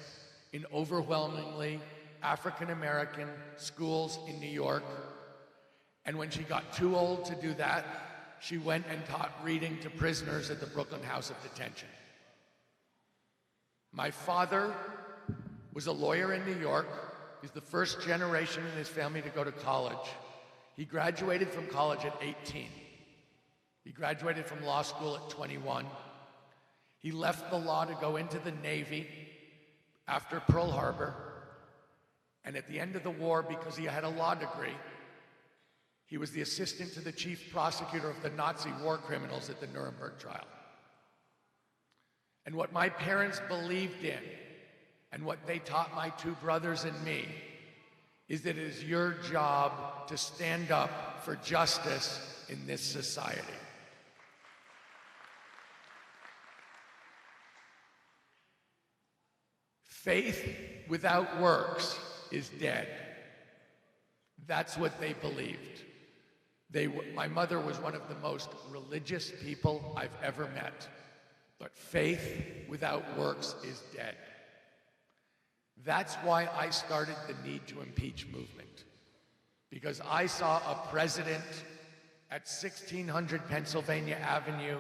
in overwhelmingly African-American schools in New York, and when she got too old to do that, she went and taught reading to prisoners at the Brooklyn House of Detention. My father was a lawyer in New York. He's the first generation in his family to go to college. He graduated from college at 18. He graduated from law school at 21. He left the law to go into the Navy after Pearl Harbor. And at the end of the war, because he had a law degree, he was the assistant to the chief prosecutor of the Nazi war criminals at the Nuremberg trial. And what my parents believed in, and what they taught my 2 brothers and me, is that it is your job to stand up for justice in this society. Faith without works is dead. That's what they believed. My mother was one of the most religious people I've ever met. But faith without works is dead. That's why I started the Need to Impeach movement. Because I saw a president at 1600 Pennsylvania Avenue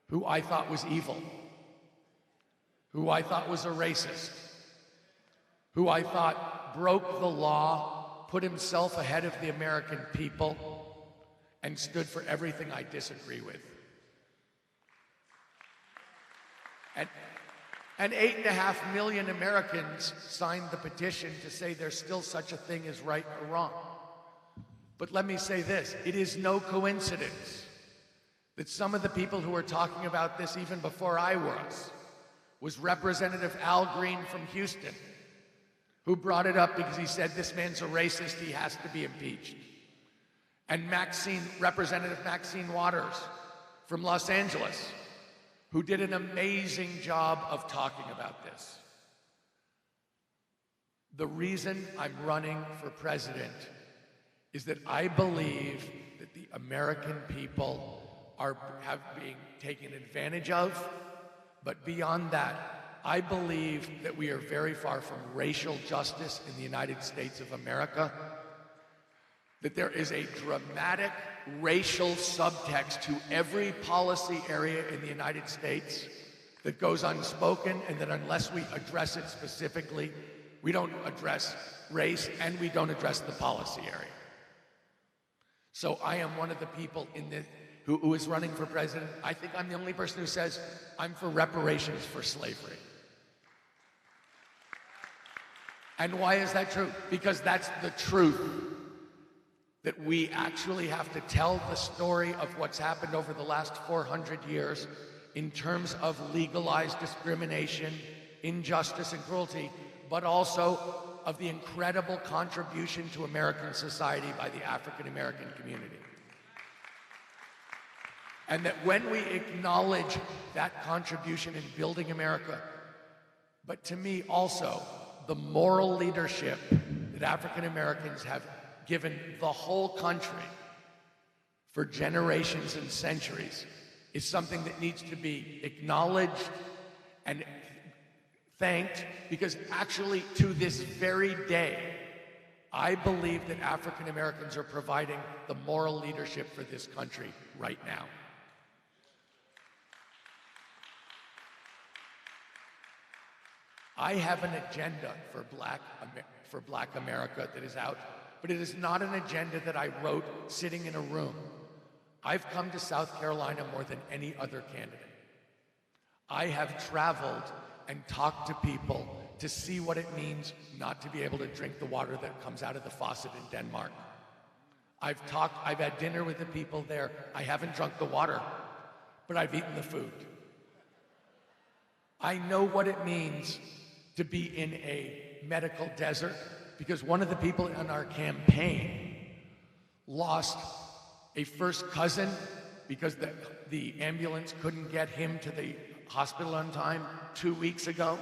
who I thought was evil, who I thought was a racist, who I thought broke the law, put himself ahead of the American people, and stood for everything I disagree with. And 8.5 million Americans signed the petition to say there's still such a thing as right or wrong. But let me say this, it is no coincidence that some of the people who were talking about this even before I was Representative Al Green from Houston, who brought it up because he said this man's a racist, he has to be impeached. And Representative Maxine Waters from Los Angeles, who did an amazing job of talking about this. The reason I'm running for president is that I believe that the American people have been taken advantage of, but beyond that, I believe that we are very far from racial justice in the United States of America, that there is a dramatic racial subtext to every policy area in the United States that goes unspoken, and that unless we address it specifically, we don't address race and we don't address the policy area. So I am one of the people who is running for president, I think I'm the only person who says I'm for reparations for slavery. And why is that true? Because that's the truth. That we actually have to tell the story of what's happened over the last 400 years in terms of legalized discrimination, injustice, and cruelty, but also of the incredible contribution to American society by the African American community. And that when we acknowledge that contribution in building America, but to me also the moral leadership that African Americans have given the whole country for generations and centuries is something that needs to be acknowledged and thanked, because actually to this very day, I believe that African Americans are providing the moral leadership for this country right now. I have an agenda for Black America that is out, but it is not an agenda that I wrote sitting in a room. I've come to South Carolina more than any other candidate. I have traveled and talked to people to see what it means not to be able to drink the water that comes out of the faucet in Denmark. I've had dinner with the people there. I haven't drunk the water, but I've eaten the food. I know what it means to be in a medical desert, because one of the people in our campaign lost a first cousin because the ambulance couldn't get him to the hospital on time 2 weeks ago,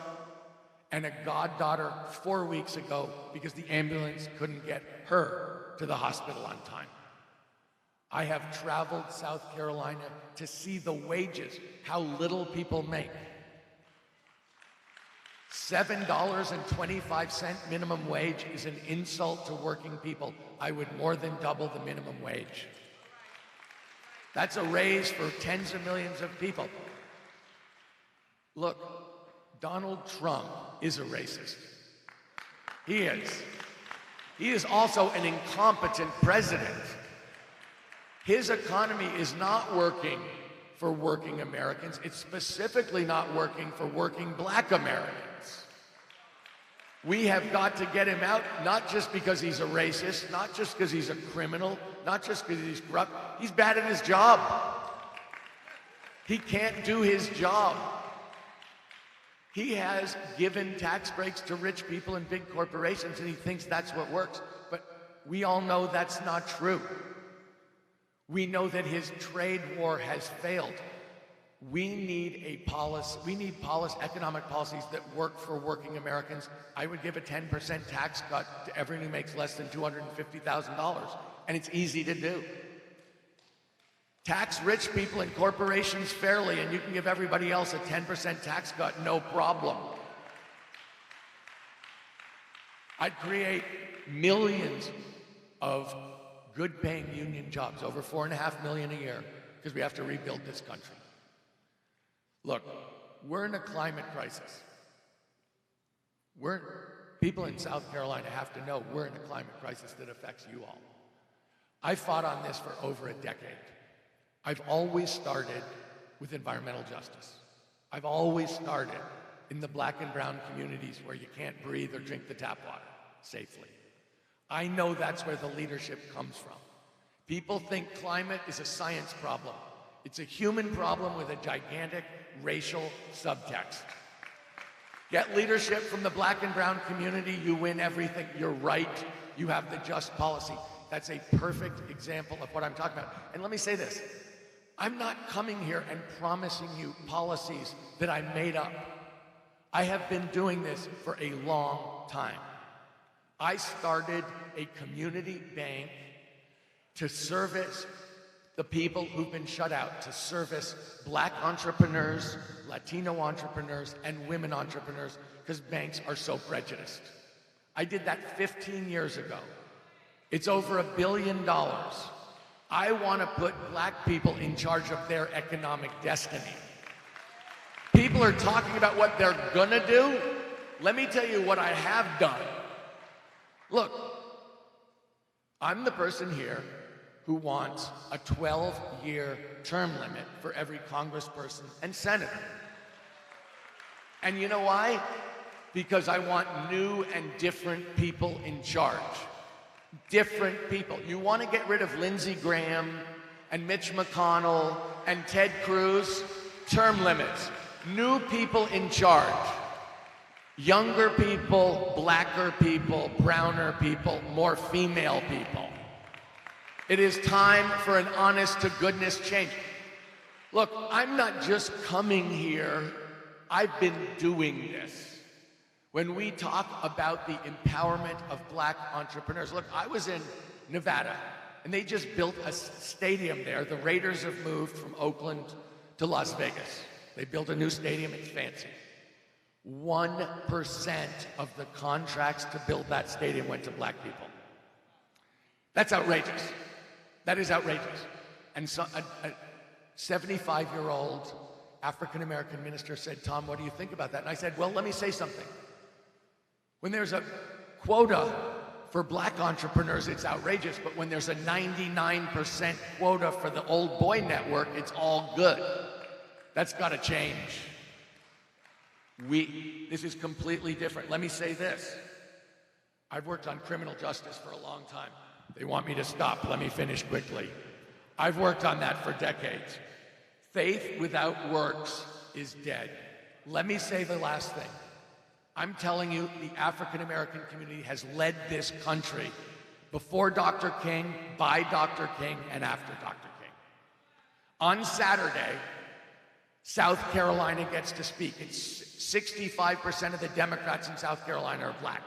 and a goddaughter 4 weeks ago because the ambulance couldn't get her to the hospital on time. I have traveled South Carolina to see the wages, how little people make. $7.25 minimum wage is an insult to working people. I would more than double the minimum wage. That's a raise for tens of millions of people. Look, Donald Trump is a racist. He is. He is also an incompetent president. His economy is not working for working Americans. It's specifically not working for working Black Americans. We have got to get him out, not just because he's a racist, not just because he's a criminal, not just because he's corrupt. He's bad at his job. He can't do his job. He has given tax breaks to rich people and big corporations, and he thinks that's what works. But we all know that's not true. We know that his trade war has failed. We need economic policies that work for working Americans. I would give a 10% tax cut to everyone who makes less than $250,000, and it's easy to do. Tax rich people and corporations fairly, and you can give everybody else a 10% tax cut, no problem. I'd create millions of good-paying union jobs, over 4.5 million a year, because we have to rebuild this country. Look, we're in a climate crisis. People in South Carolina have to know we're in a climate crisis that affects you all. I fought on this for over a decade. I've always started with environmental justice. I've always started in the Black and brown communities where you can't breathe or drink the tap water safely. I know that's where the leadership comes from. People think climate is a science problem. It's a human problem with a gigantic racial subtext. Get leadership from the Black and brown community, you win everything. You're right. You have the just policy. That's a perfect example of what I'm talking about. And let me say this. I'm not coming here and promising you policies that I made up. I have been doing this for a long time. I started a community bank to service the people who've been shut out, to service Black entrepreneurs, Latino entrepreneurs, and women entrepreneurs, because banks are so prejudiced. I did that 15 years ago. It's over $1 billion. I want to put Black people in charge of their economic destiny. People are talking about what they're gonna do. Let me tell you what I have done. Look, I'm the person here who wants a 12-year term limit for every congressperson and senator. And you know why? Because I want new and different people in charge. Different people. You want to get rid of Lindsey Graham and Mitch McConnell and Ted Cruz? Term limits. New people in charge. Younger people, blacker people, browner people, more female people. It is time for an honest-to-goodness change. Look, I'm not just coming here. I've been doing this. When we talk about the empowerment of black entrepreneurs, look, I was in Nevada, and they just built a stadium there. The Raiders have moved from Oakland to Las Vegas. They built a new stadium, it's fancy. 1% of the contracts to build that stadium went to black people. That's outrageous. That is outrageous. And so a 75-year-old African-American minister said, Tom, what do you think about that? And I said, well, let me say something. When there's a quota for black entrepreneurs, it's outrageous. But when there's a 99% quota for the old boy network, it's all good. That's got to change. This is completely different. Let me say this. I've worked on criminal justice for a long time. They want me to stop. Let me finish quickly. I've worked on that for decades. Faith without works is dead. Let me say the last thing. I'm telling you, the African-American community has led this country before Dr. King, by Dr. King, and after Dr. King. On Saturday, South Carolina gets to speak. It's 65% of the Democrats in South Carolina are black.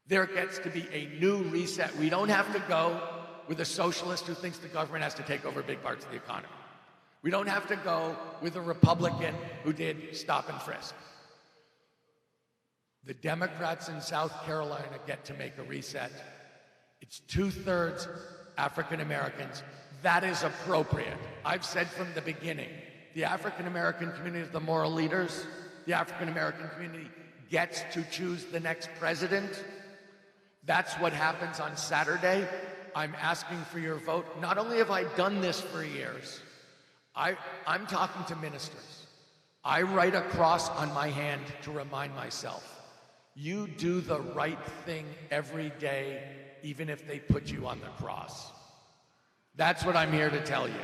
There gets to be a new reset. We don't have to go with a socialist who thinks the government has to take over big parts of the economy. We don't have to go with a Republican who did stop and frisk. The Democrats in South Carolina get to make a reset. It's 2/3 African Americans. That is appropriate. I've said from the beginning, the African American community is the moral leaders. The African American community gets to choose the next president. That's what happens on Saturday. I'm asking for your vote. Not only have I done this for years, I'm talking to ministers. I write a cross on my hand to remind myself, you do the right thing every day, even if they put you on the cross. That's what I'm here to tell you.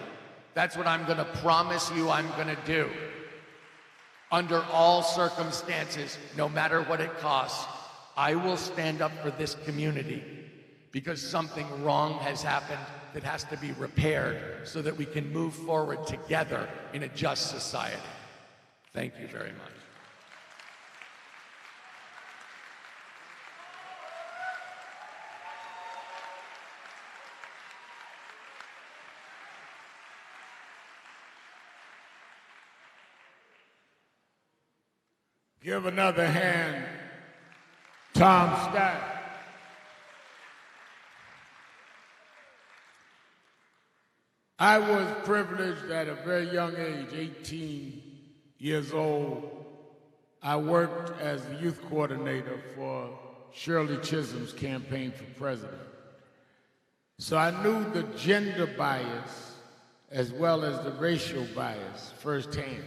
That's what I'm going to promise you I'm going to do. Under all circumstances, no matter what it costs, I will stand up for this community because something wrong has happened that has to be repaired so that we can move forward together in a just society. Thank you very much.
Give another hand, Tom Scott. I was privileged at a very young age, 18 years old. I worked as the youth coordinator for Shirley Chisholm's campaign for president. So I knew the gender bias as well as the racial bias firsthand.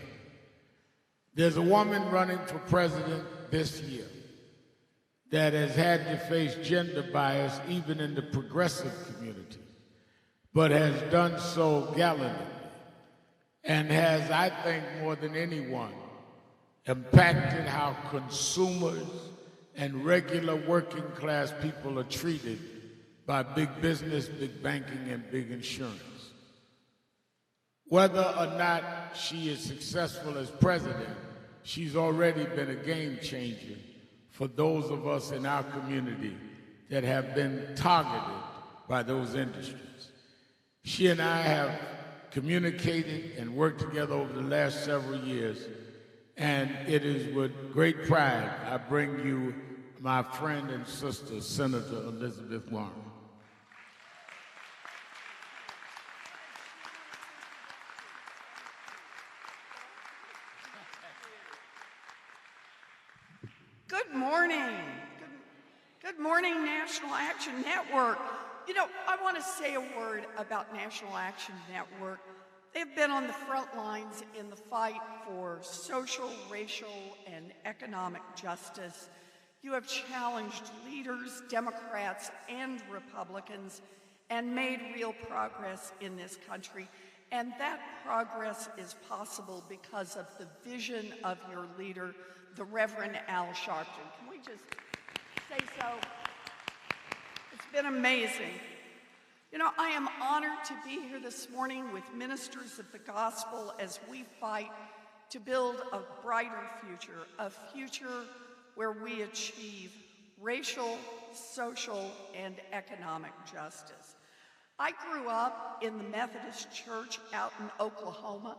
There's a woman running for president this year that has had to face gender bias even in the progressive community, but has done so gallantly and has, I think, more than anyone, impacted how consumers and regular working class people are treated by big business, big banking, and big insurance. Whether or not she is successful as president, she's already been a game changer for those of us in our community that have been targeted by those industries. She and I have communicated and worked together over the last several years, and it is with great pride I bring you my friend and sister, Senator Elizabeth Warren.
Good morning. Good morning, National Action Network. You know, I want to say a word about National Action Network. They've been on the front lines in the fight for social, racial, and economic justice. You have challenged leaders, Democrats and Republicans, and made real progress in this country. And that progress is possible because of the vision of your leader, the Reverend Al Sharpton. Can we just say so? It's been amazing. You know, I am honored to be here this morning with ministers of the gospel as we fight to build a brighter future, a future where we achieve racial, social, and economic justice. I grew up in the Methodist Church out in Oklahoma.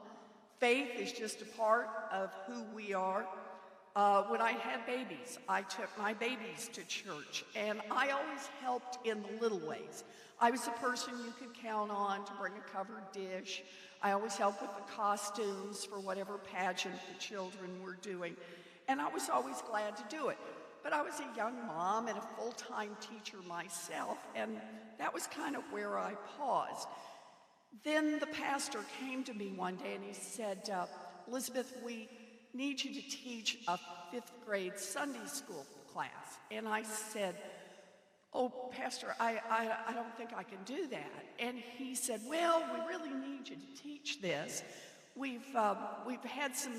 Faith is just a part of who we are. When I had babies, I took my babies to church, and I always helped in the little ways. I was the person you could count on to bring a covered dish. I always helped with the costumes for whatever pageant the children were doing, and I was always glad to do it. But I was a young mom and a full-time teacher myself, and that was kind of where I paused. Then the pastor came to me one day and he said, Elizabeth, we need you to teach a 5th grade Sunday school class. And I said, oh, Pastor, I don't think I can do that. And he said, well, we really need you to teach this. We've had some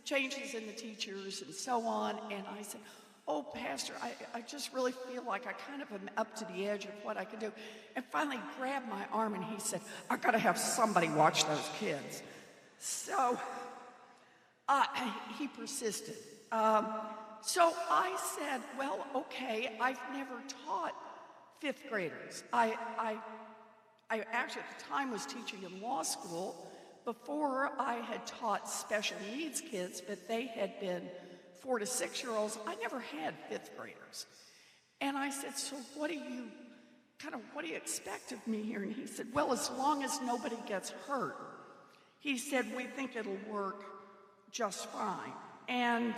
changes in the teachers and so on. And I said, oh, Pastor, I just really feel like I kind of am up to the edge of what I can do. And finally grabbed my arm and he said, I've got to have somebody watch those kids. So he persisted. So I said, well, okay, I've never taught 5th graders. I actually at the time was teaching in law school. Before I had taught special needs kids, but they had been 4 to 6-year-olds. I never had 5th graders. And I said, so what do you expect of me here? And he said, well, as long as nobody gets hurt. He said, we think it'll work just fine. And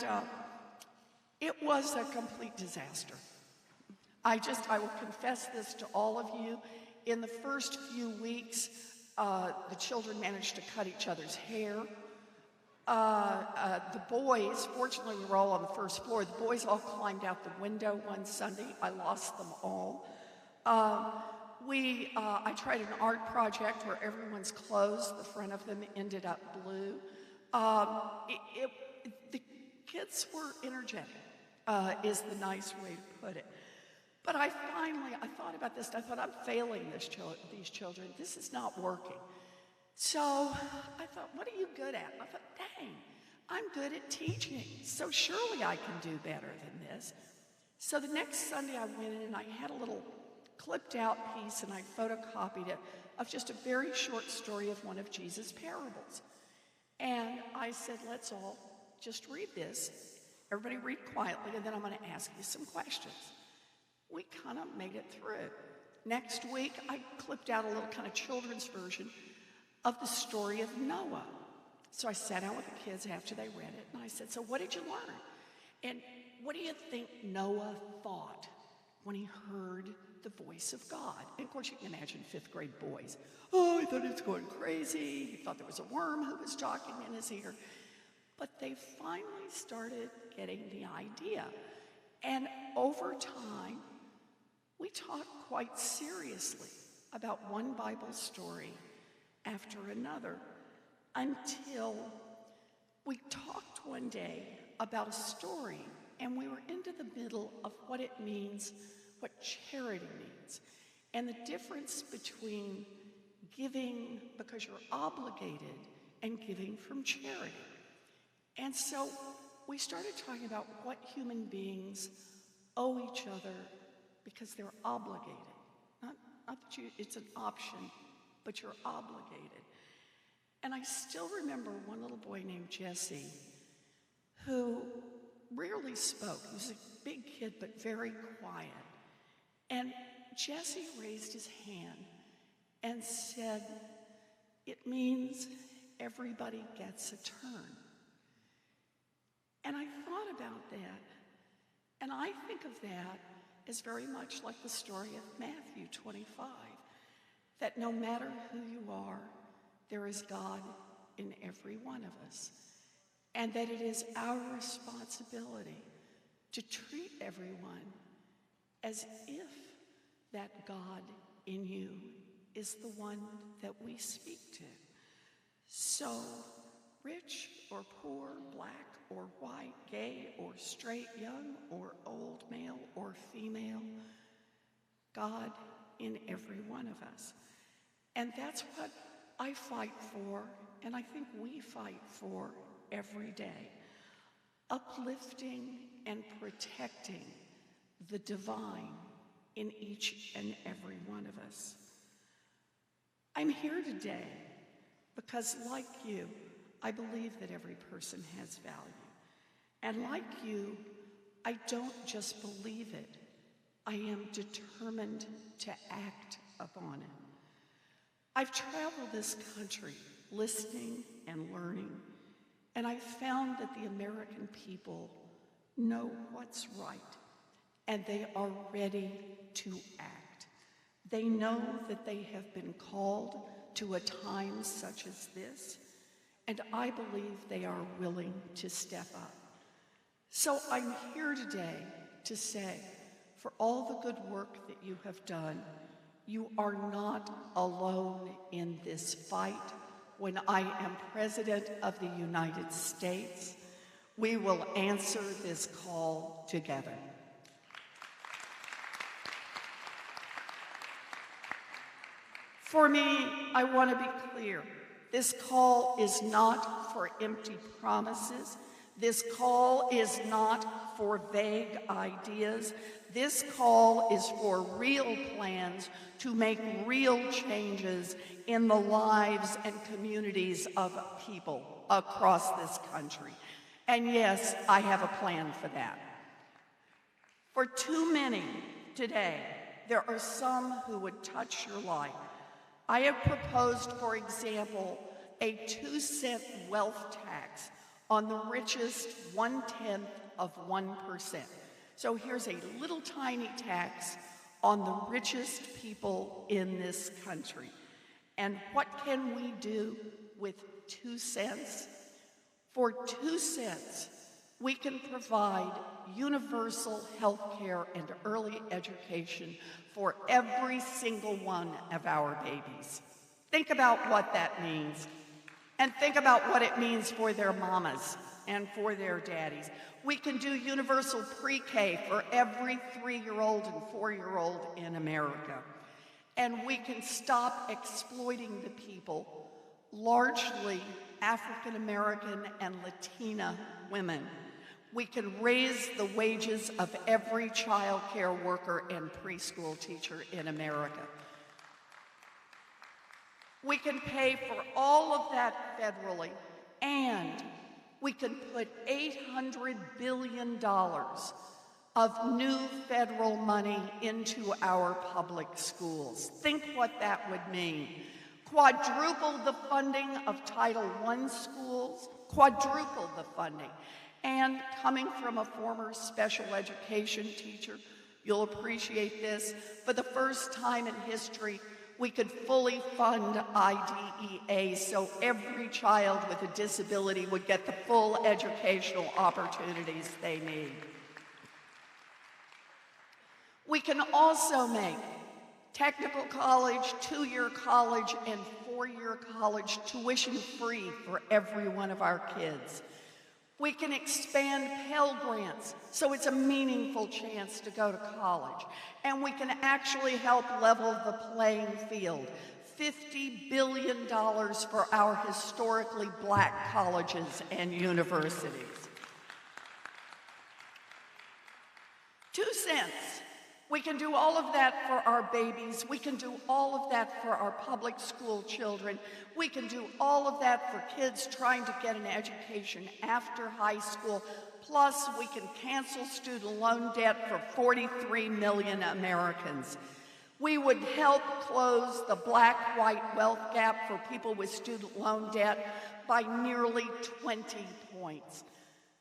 it was a complete disaster. I will confess this to all of you. In the first few weeks, the children managed to cut each other's hair. The boys, fortunately we were all on the first floor, the boys all climbed out the window one Sunday. I lost them all. I tried an art project where everyone's clothes, the front of them ended up blue. The kids were energetic, is the nice way to put it. But I thought about this, and I thought, I'm failing these children. This is not working. So I thought, what are you good at? I thought, dang, I'm good at teaching, so surely I can do better than this. So the next Sunday I went in and I had a little clipped out piece and I photocopied it of just a very short story of one of Jesus' parables. And I said, let's all just read this. Everybody read quietly, and then I'm going to ask you some questions. We kind of made it through. Next week, I clipped out a little kind of children's version of the story of Noah. So I sat down with the kids after they read it, and I said, so what did you learn? And what do you think Noah thought when he heard the voice of God? And of course, you can imagine 5th grade boys. Oh, he thought he was going crazy. He thought there was a worm who was talking in his ear. But they finally started getting the idea. And over time, we talked quite seriously about one Bible story after another until we talked one day about a story, and we were into the middle of what it means, what charity means, and the difference between giving because you're obligated and giving from charity. And so we started talking about what human beings owe each other because they're obligated. Not that it's an option, but you're obligated. And I still remember one little boy named Jesse who rarely spoke. He was a big kid, but very quiet. And Jesse raised his hand and said, it means everybody gets a turn. And I thought about that, and I think of that is very much like the story of Matthew 25, that no matter who you are, there is God in every one of us, and that it is our responsibility to treat everyone as if that God in you is the one that we speak to. So, rich or poor, black or white, gay or straight, young or old, male or female, God in every one of us. And that's what I fight for, and I think we fight for every day. Uplifting and protecting the divine in each and every one of us. I'm here today because, like you, I believe that every person has value. And like you, I don't just believe it, I am determined to act upon it. I've traveled this country listening and learning, and I've found that the American people know what's right, and they are ready to act. They know that they have been called to a time such as this, and I believe they are willing to step up. So I'm here today to say, for all the good work that you have done, you are not alone in this fight. When I am President of the United States, we will answer this call together. For me, I want to be clear. This call is not for empty promises. This call is not for vague ideas. This call is for real plans to make real changes in the lives and communities of people across this country. And yes, I have a plan for that. For too many today, there are some who would touch your life. I have proposed, for example, a 2-cent wealth tax on the richest 1/10 of 1%. So here's a little tiny tax on the richest people in this country. And what can we do with 2 cents? For 2 cents, we can provide universal health care and early education for every single one of our babies. Think about what that means. And think about what it means for their mamas and for their daddies. We can do universal pre-K for every 3-year-old and 4-year-old in America. And we can stop exploiting the people, largely African American and Latina women. We can raise the wages of every child care worker and preschool teacher in America. We can pay for all of that federally, and we can put $800 billion of new federal money into our public schools. Think what that would mean. Quadruple the funding of Title I schools, quadruple the funding. And coming from a former special education teacher, you'll appreciate this, for the first time in history, we could fully fund IDEA so every child with a disability would get the full educational opportunities they need. We can also make technical college, 2-year college, and 4-year college tuition free for every one of our kids. We can expand Pell Grants so it's a meaningful chance to go to college. And we can actually help level the playing field. $50 billion for our historically black colleges and universities. 2 cents. We can do all of that for our babies. We can do all of that for our public school children. We can do all of that for kids trying to get an education after high school. Plus, we can cancel student loan debt for 43 million Americans. We would help close the black-white wealth gap for people with student loan debt by nearly 20 points.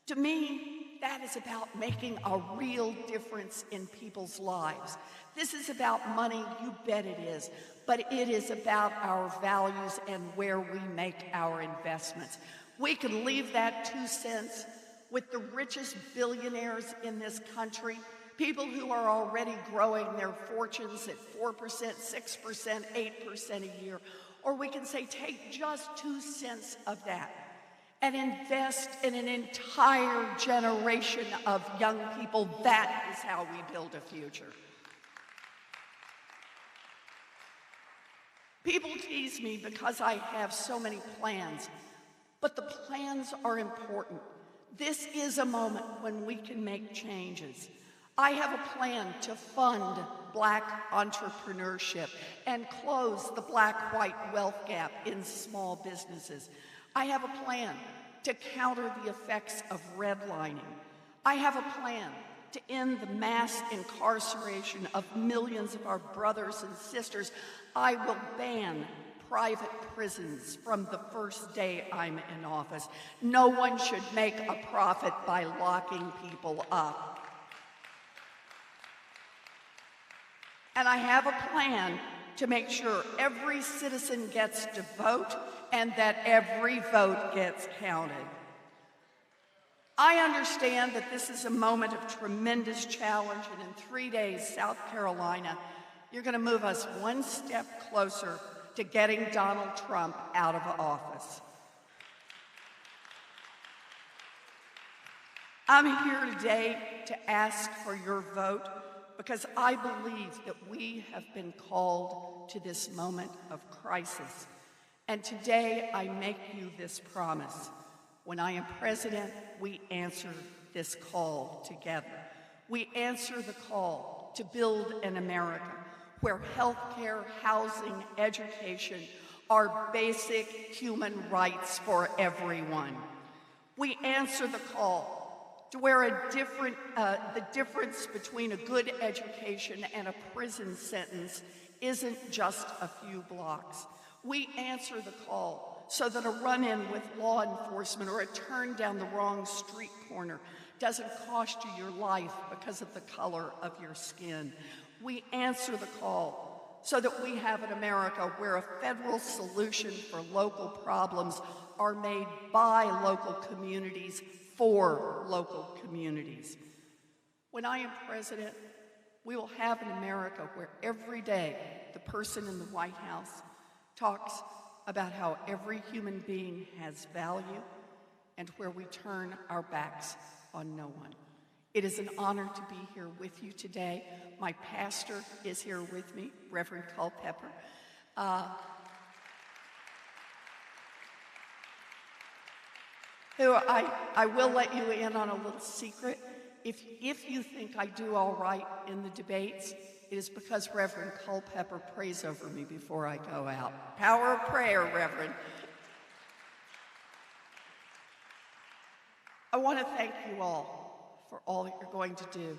To me, that is about making a real difference in people's lives. This is about money, you bet it is, but it is about our values and where we make our investments. We can leave that 2 cents with the richest billionaires in this country, people who are already growing their fortunes at 4%, 6%, 8% a year. Or we can say, take just 2 cents of that and invest in an entire generation of young people. That is how we build a future. People tease me because I have so many plans, but the plans are important. This is a moment when we can make changes. I have a plan to fund Black entrepreneurship and close the Black-white wealth gap in small businesses. I have a plan to counter the effects of redlining. I have a plan to end the mass incarceration of millions of our brothers and sisters. I will ban private prisons from the first day I'm in office. No one should make a profit by locking people up. And I have a plan to make sure every citizen gets to vote and that every vote gets counted. I understand that this is a moment of tremendous challenge, and in 3 days, South Carolina, you're going to move us one step closer to getting Donald Trump out of office. I'm here today to ask for your vote because I believe that we have been called to this moment of crisis. And today I make you this promise. When I am president, we answer this call together. We answer the call to build an America where healthcare, housing, education are basic human rights for everyone. We answer the call to where the difference between a good education and a prison sentence isn't just a few blocks. We answer the call so that a run-in with law enforcement or a turn down the wrong street corner doesn't cost you your life because of the color of your skin. We answer the call so that we have an America where a federal solution for local problems are made by local communities for local communities. When I am president, we will have an America where every day the person in the White House talks about how every human being has value and where we turn our backs on no one. It is an honor to be here with you today. My pastor is here with me, Reverend Culpepper. Who I will let you in on a little secret. If you think I do all right in the debates, it is because Reverend Culpepper prays over me before I go out. Power of prayer, Reverend. I want to thank you all for all that you're going to do.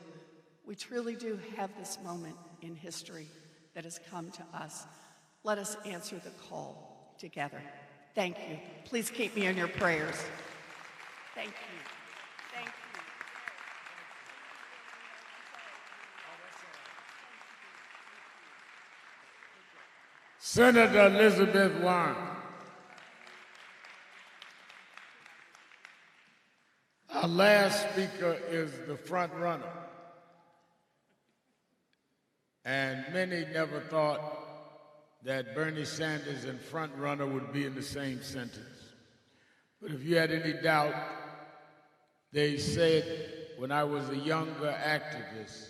We truly do have this moment in history that has come to us. Let us answer the call together. Thank you. Please keep me in your prayers. Thank you. Thank you.
Senator Elizabeth Warren. Our last speaker is the front runner. And many never thought that Bernie Sanders and front runner would be in the same sentence. But if you had any doubt, they said when I was a younger activist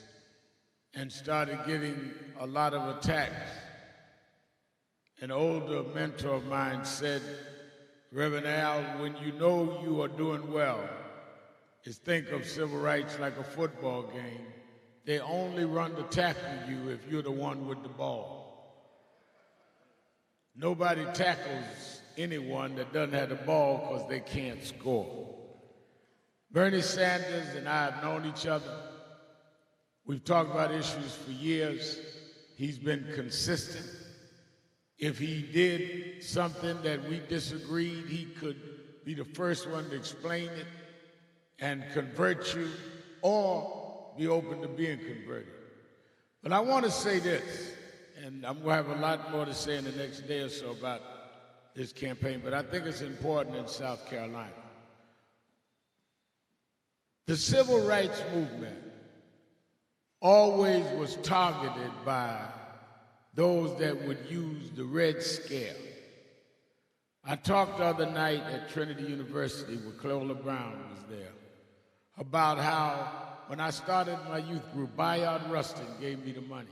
and started getting a lot of attacks, an older mentor of mine said, Reverend Al, when you know you are doing well, is think of civil rights like a football game. They only run to tackle you if you're the one with the ball. Nobody tackles anyone that doesn't have the ball because they can't score. Bernie Sanders and I have known each other. We've talked about issues for years. He's been consistent. If he did something that we disagreed, he could be the first one to explain it. and convert you or be open to being converted. But I want to say this, and I'm going to have a lot more to say in the next day or so about this campaign, but I think it's important in South Carolina. The civil rights movement always was targeted by those that would use the Red Scare. I talked the other night at Trinity University, where Cleola Brown was there, about how when I started my youth group, Bayard Rustin gave me the money.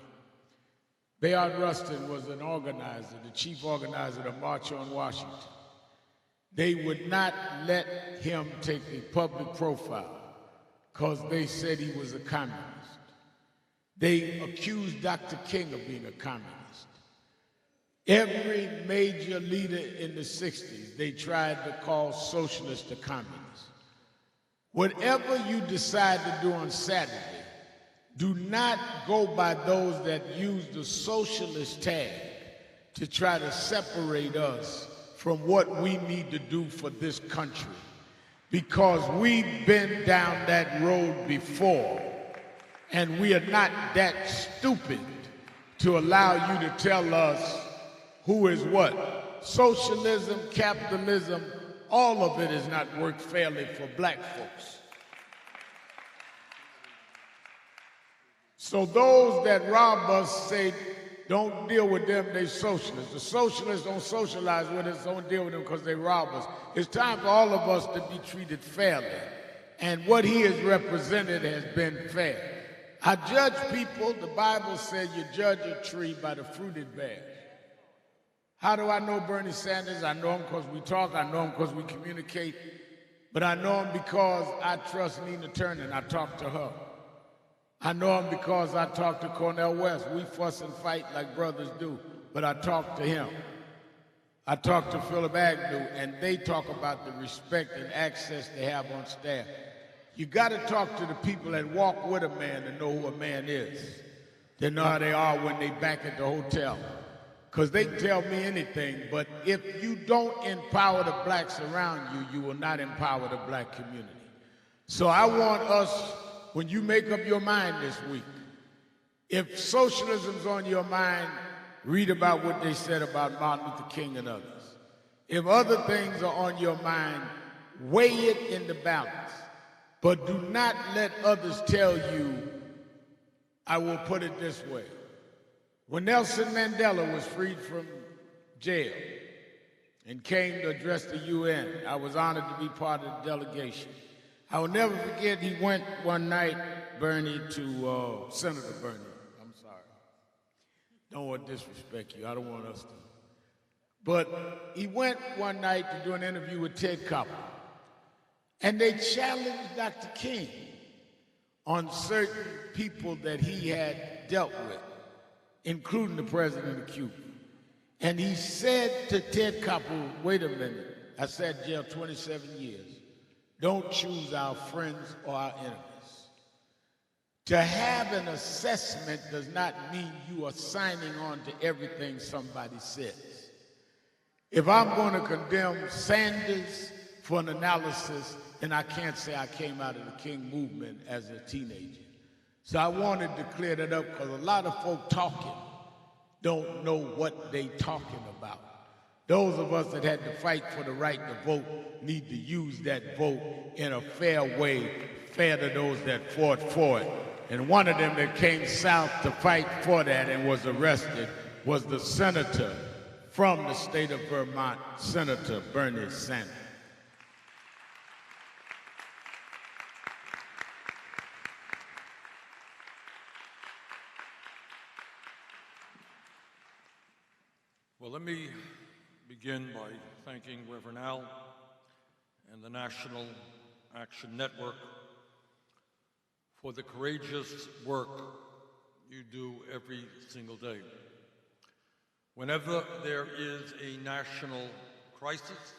Bayard Rustin was an organizer, the chief organizer of the March on Washington. They would not let him take a public profile because they said he was a communist. They accused Dr. King of being a communist. Every major leader in the 60s, they tried to call socialists a communist. Whatever you decide to do on Saturday, do not go by those that use the socialist tag to try to separate us from what we need to do for this country. Because we've been down that road before, and we are not that stupid to allow you to tell us who is what. Socialism, capitalism, all of it has not worked fairly for black folks. So those that rob us say, don't deal with them, they socialists. The socialists don't socialize with us, don't deal with them because they rob us. It's time for all of us to be treated fairly. And what he has represented has been fair. I judge people, the Bible says you judge a tree by the fruit it bears. How do I know Bernie Sanders? I know him because we talk, I know him because we communicate, but I know him because I trust Nina Turner and I talk to her. I know him because I talk to Cornel West. We fuss and fight like brothers do, but I talk to him. I talk to Philip Agnew, and they talk about the respect and access they have on staff. You got to talk to the people that walk with a man to know who a man is. They know how they are when they back at the hotel. Because they can tell me anything, but if you don't empower the blacks around you, you will not empower the black community. So I want us, when you make up your mind this week, if socialism's on your mind, read about what they said about Martin Luther King and others. If other things are on your mind, weigh it in the balance. But do not let others tell you, I will put it this way. When Nelson Mandela was freed from jail and came to address the UN, I was honored to be part of the delegation. I will never forget, he went one night, Bernie, to Senator Bernie. I'm sorry. Don't want to disrespect you. I don't want us to. But he went one night to do an interview with Ted Koppel. And they challenged Dr. King on certain people that he had dealt with, including the president of Cuba. And he said to Ted Koppel, wait a minute, I sat in jail 27 years. Don't choose our friends or our enemies. To have an assessment does not mean you are signing on to everything somebody says. If I'm going to condemn Sanders for an analysis, then I can't say I came out of the King movement as a teenager. So I wanted to clear that up because a lot of folk talking don't know what they talking about. Those of us that had to fight for the right to vote need to use that vote in a fair way, fair to those that fought for it. And one of them that came south to fight for that and was arrested was the senator from the state of Vermont, Senator Bernie Sanders.
Well, let me begin by thanking Reverend Al and the National Action Network for the courageous work you do every single day. Whenever there is a national crisis,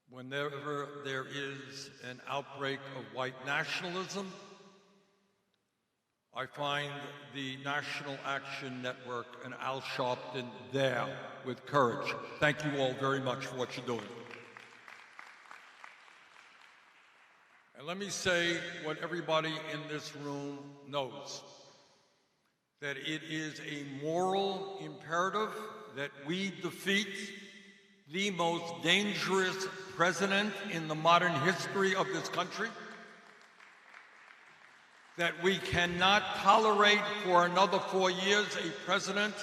whenever there is an outbreak of white nationalism, I find the National Action Network and Al Sharpton there with courage. Thank you all very much for what you're doing. And let me say what everybody in this room knows, that it is a moral imperative that we defeat the most dangerous president in the modern history of this country, that we cannot tolerate for another 4 years a president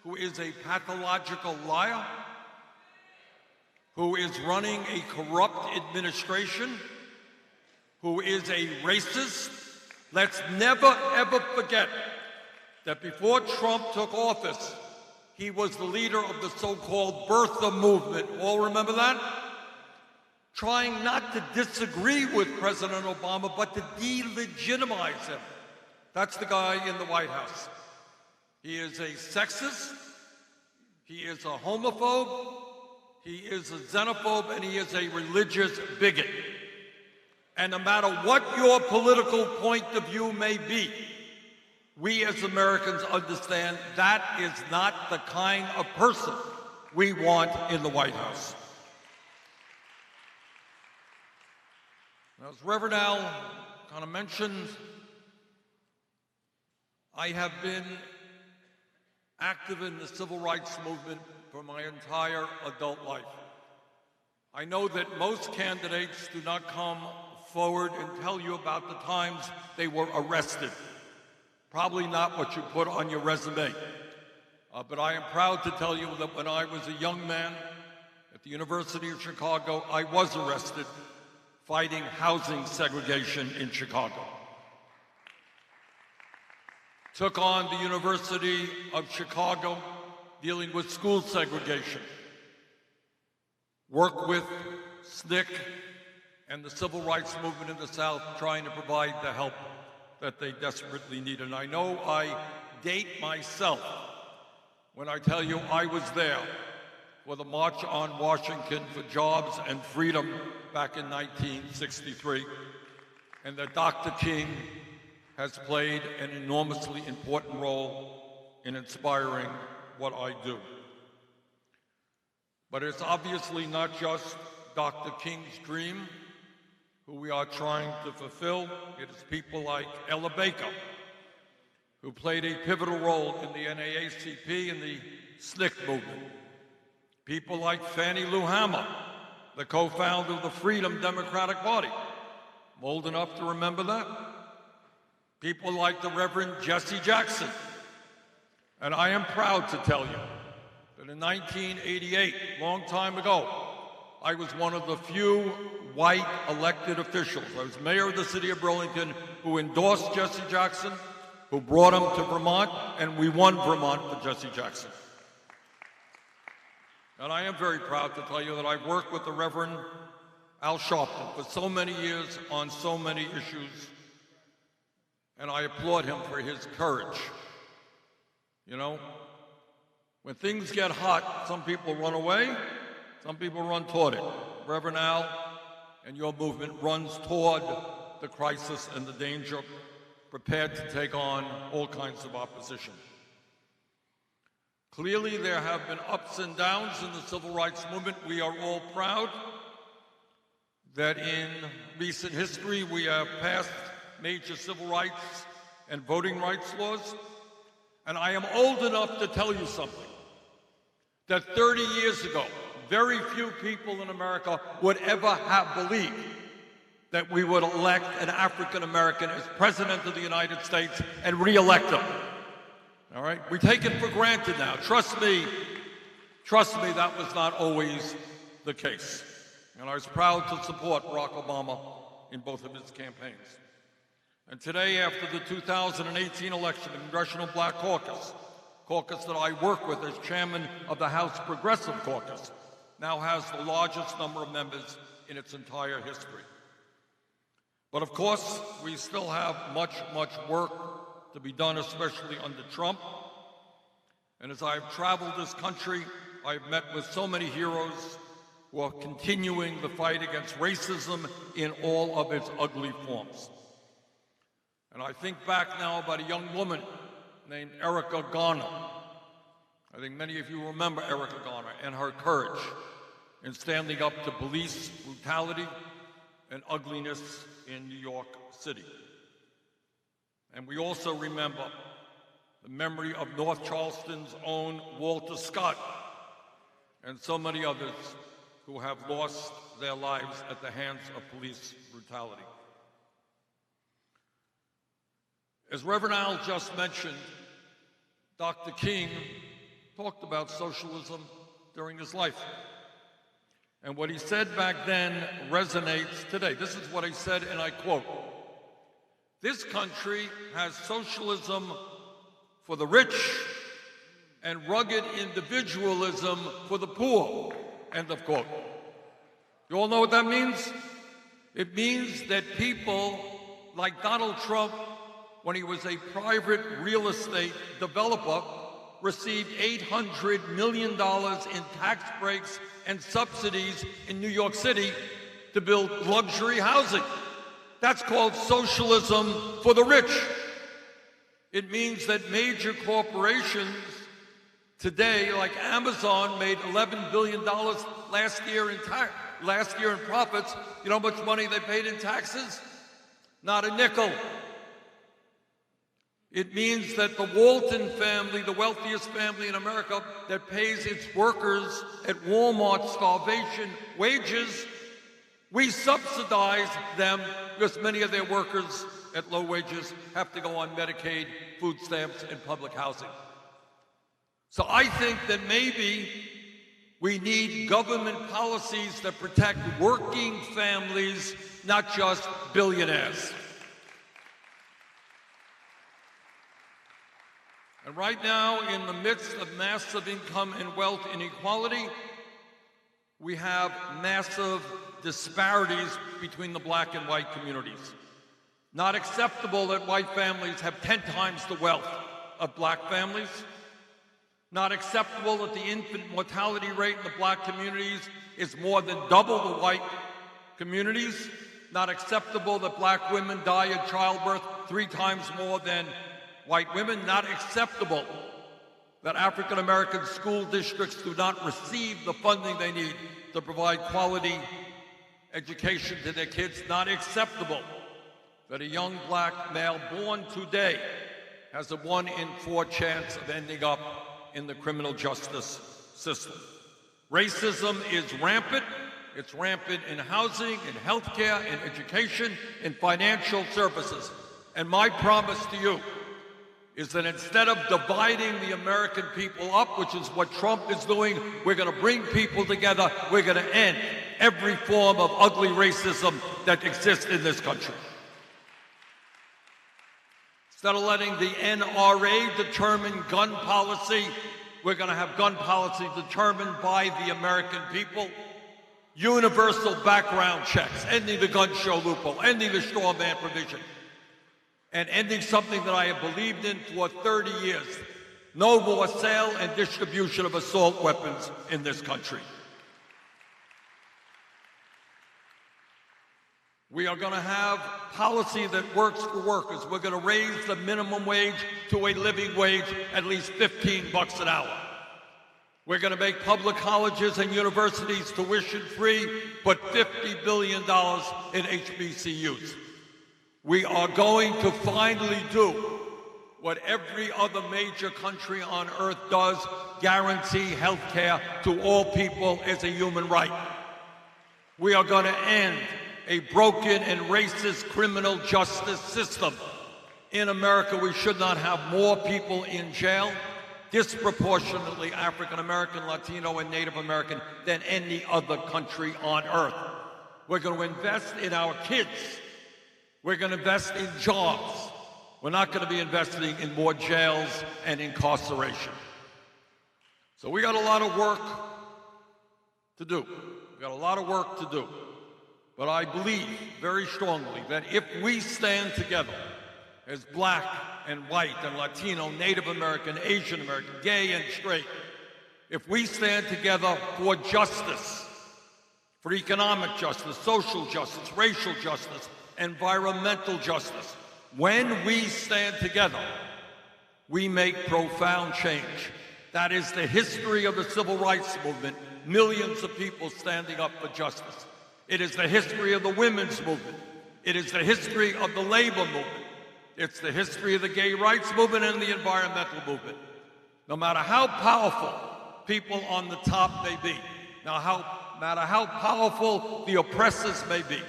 who is a pathological liar, who is running a corrupt administration, who is a racist. Let's never, ever forget that before Trump took office, he was the leader of the so-called birther movement. All remember that? Trying not to disagree with President Obama, but to delegitimize him. That's the guy in the White House. He is a sexist, he is a homophobe, he is a xenophobe, and he is a religious bigot. And no matter what your political point of view may be, we as Americans understand that is not the kind of person we want in the White House. Now, as Reverend Al kind of mentioned, I have been active in the civil rights movement for my entire adult life. I know that most candidates do not come forward and tell you about the times they were arrested. Probably not what you put on your resume. But I am proud to tell you that when I was a young man at the University of Chicago, I was arrested fighting housing segregation in Chicago. Took on the University of Chicago dealing with school segregation. Worked with SNCC and the civil rights movement in the South, trying to provide the help that they desperately need. And I know I date myself when I tell you I was there for the March on Washington for Jobs and Freedom back in 1963, and that Dr. King has played an enormously important role in inspiring what I do. But it's obviously not just Dr. King's dream who we are trying to fulfill. It is people like Ella Baker, who played a pivotal role in the NAACP and the SNCC movement. People like Fannie Lou Hamer, the co-founder of the Freedom Democratic Party. I'm old enough to remember that. People like the Reverend Jesse Jackson. And I am proud to tell you that in 1988, long time ago, I was one of the few white elected officials. I was mayor of the city of Burlington who endorsed Jesse Jackson, who brought him to Vermont, and we won Vermont for Jesse Jackson. And I am very proud to tell you that I've worked with the Reverend Al Sharpton for so many years on so many issues, and I applaud him for his courage. You know, when things get hot, some people run away, some people run toward it. Reverend Al and your movement runs toward the crisis and the danger, prepared to take on all kinds of opposition. Clearly, there have been ups and downs in the civil rights movement. We are all proud that in recent history we have passed major civil rights and voting rights laws. And I am old enough to tell you something, that 30 years ago, very few people in America would ever have believed that we would elect an African American as President of the United States and re-elect him. All right? We take it for granted now. Trust me, that was not always the case. And I was proud to support Barack Obama in both of his campaigns. And today, after the 2018 election, the Congressional Black Caucus that I work with as chairman of the House Progressive Caucus, now has the largest number of members in its entire history. But of course, we still have much work to be done, especially under Trump. And as I've traveled this country, I've met with so many heroes who are continuing the fight against racism in all of its ugly forms. And I think back now about a young woman named Erica Garner. I think many of you remember Erica Garner and her courage in standing up to police brutality and ugliness in New York City. And we also remember the memory of North Charleston's own Walter Scott and so many others who have lost their lives at the hands of police brutality. As Reverend Al just mentioned, Dr. King talked about socialism during his life. And what he said back then resonates today. This is what he said, and I quote, "This country has socialism for the rich and rugged individualism for the poor," end of quote. You all know what that means? It means that people like Donald Trump, when he was a private real estate developer, received $800 million in tax breaks and subsidies in New York City to build luxury housing. That's called socialism for the rich. It means that major corporations today, like Amazon, made $11 billion last year in profits. You know how much money they paid in taxes? Not a nickel. It means that the Walton family, the wealthiest family in America, that pays its workers at Walmart starvation wages, we subsidize them because many of their workers at low wages have to go on Medicaid, food stamps, and public housing. So I think that maybe we need government policies that protect working families, not just billionaires. And right now, in the midst of massive income and wealth inequality, we have massive disparities between the black and white communities. Not acceptable that white families have 10 times the wealth of black families. Not acceptable that the infant mortality rate in the black communities is more than double the white communities. Not acceptable that black women die in childbirth 3 times more than white women. Not acceptable that African American school districts do not receive the funding they need to provide quality education to their kids. Not acceptable that a young black male born today has a 1 in 4 chance of ending up in the criminal justice system. Racism is rampant. It's rampant in housing, in healthcare, in education, in financial services. And my promise to you is that instead of dividing the American people up, which is what Trump is doing, we're going to bring people together. We're going to end every form of ugly racism that exists in this country. Instead of letting the NRA determine gun policy, we're going to have gun policy determined by the American people. Universal background checks, ending the gun show loophole, ending the straw man provision, and ending something that I have believed in for 30 years. No more sale and distribution of assault weapons in this country. We are going to have policy that works for workers. We're going to raise the minimum wage to a living wage at least $15 an hour. We're going to make public colleges and universities tuition-free, put $50 billion in HBCUs. We are going to finally do what every other major country on earth does, guarantee health care to all people as a human right. We are going to end a broken and racist criminal justice system. In America, we should not have more people in jail, disproportionately African American, Latino, and Native American, than any other country on earth. We're going to invest in our kids. We're going to invest in jobs. We're not going to be investing in more jails and incarceration. So we got a lot of work to do. We got a lot of work to do. But I believe very strongly that if we stand together as black and white and Latino, Native American, Asian American, gay and straight, if we stand together for justice, for economic justice, social justice, racial justice, environmental justice, when we stand together, we make profound change. That is the history of the civil rights movement, millions of people standing up for justice. It is the history of the women's movement. It is the history of the labor movement. It's the history of the gay rights movement and the environmental movement. No matter how powerful people on the top may be, no matter how powerful the oppressors may be,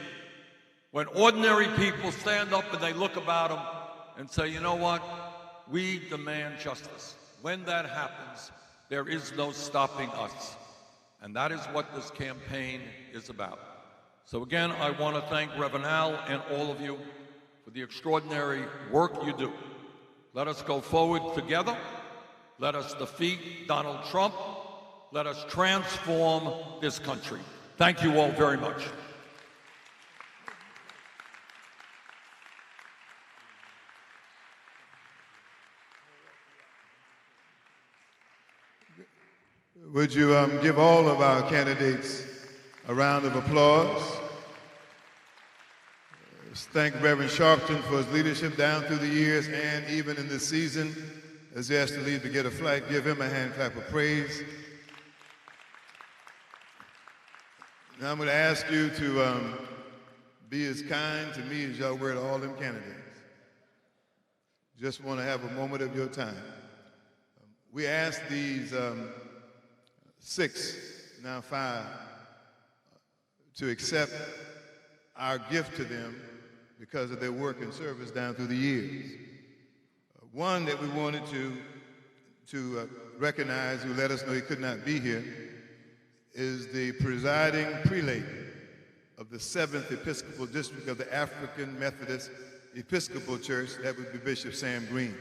when ordinary people stand up and they look about them and say, you know what, we demand justice. When that happens, there is no stopping us. And that is what this campaign is about. So again, I want to thank Reverend Al and all of you for the extraordinary work you do. Let us go forward together. Let us defeat Donald Trump. Let us transform this country. Thank you all very much.
Would you give all of our candidates a round of applause? Let's thank Reverend Sharpton for his leadership down through the years and even in this season. As he has to leave to get a flight, give him a hand clap of praise. Now I'm going to ask you to be as kind to me as y'all were to all them candidates. Just want to have a moment of your time. We asked these 6, now 5, to accept our gift to them because of their work and service down through the years. One that we wanted to recognize, who let us know he could not be here, is the presiding prelate of the 7th Episcopal District of the African Methodist Episcopal Church. That would be Bishop Sam Green.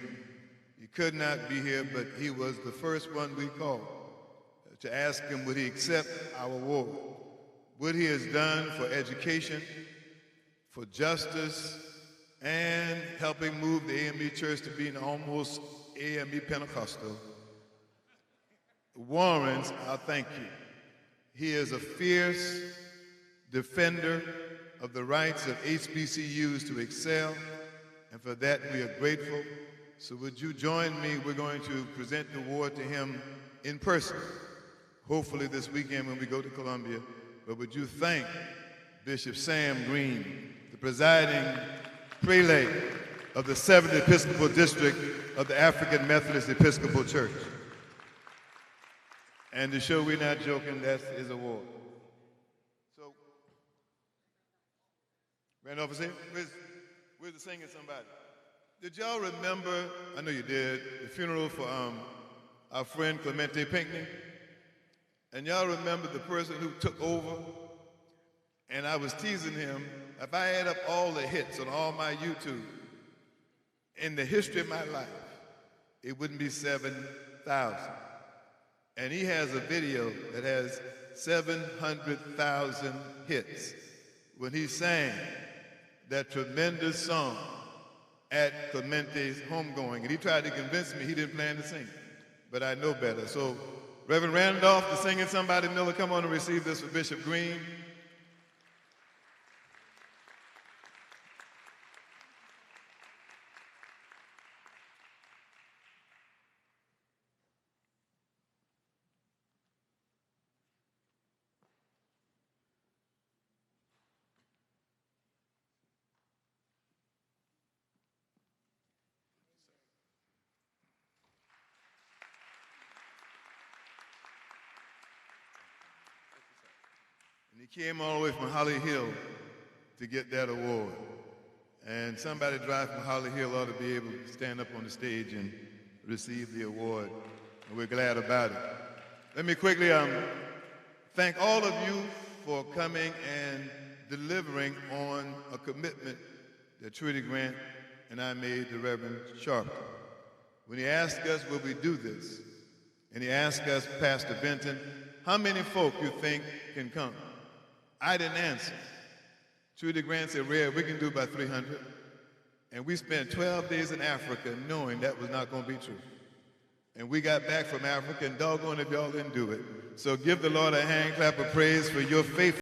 He could not be here, but he was the first one we called to ask him would he accept our award. What he has done for education, for justice, and helping move the AME Church to being almost AME Pentecostal warrants our thank you. He is a fierce defender of the rights of HBCUs to excel, and for that we are grateful. So would you join me? We're going to present the award to him in person, hopefully this weekend when we go to Columbia. But would you thank Bishop Sam Green, the presiding prelate of the 7th Episcopal District of the African Methodist Episcopal Church. And to show we're not joking, that's his award. So, Randolph is here? Where's the singing somebody? Did y'all remember, I know you did, the funeral for our friend Clemente Pinckney? And y'all remember the person who took over? And I was teasing him, if I add up all the hits on all my YouTube, in the history of my life, it wouldn't be 7,000. And he has a video that has 700,000 hits when he sang that tremendous song at Clemente's homegoing. And he tried to convince me he didn't plan to sing it, but I know better. So Reverend Randolph, the Singing Somebody Miller, come on and receive this for Bishop Green. And he came all the way from Holly Hill to get that award. And somebody driving from Holly Hill ought to be able to stand up on the stage and receive the award. And we're glad about it. Let me quickly thank all of you for coming and delivering on a commitment that Trudy Grant and I made to Reverend Sharpton. When he asked us, will we do this? And he asked us, Pastor Benton, how many folk you think can come? I didn't answer. Trudy Grant said, Red, we can do about 300. And we spent 12 days in Africa knowing that was not going to be true. And we got back from Africa, and doggone if y'all didn't do it. So give the Lord a hand clap of praise for your faith.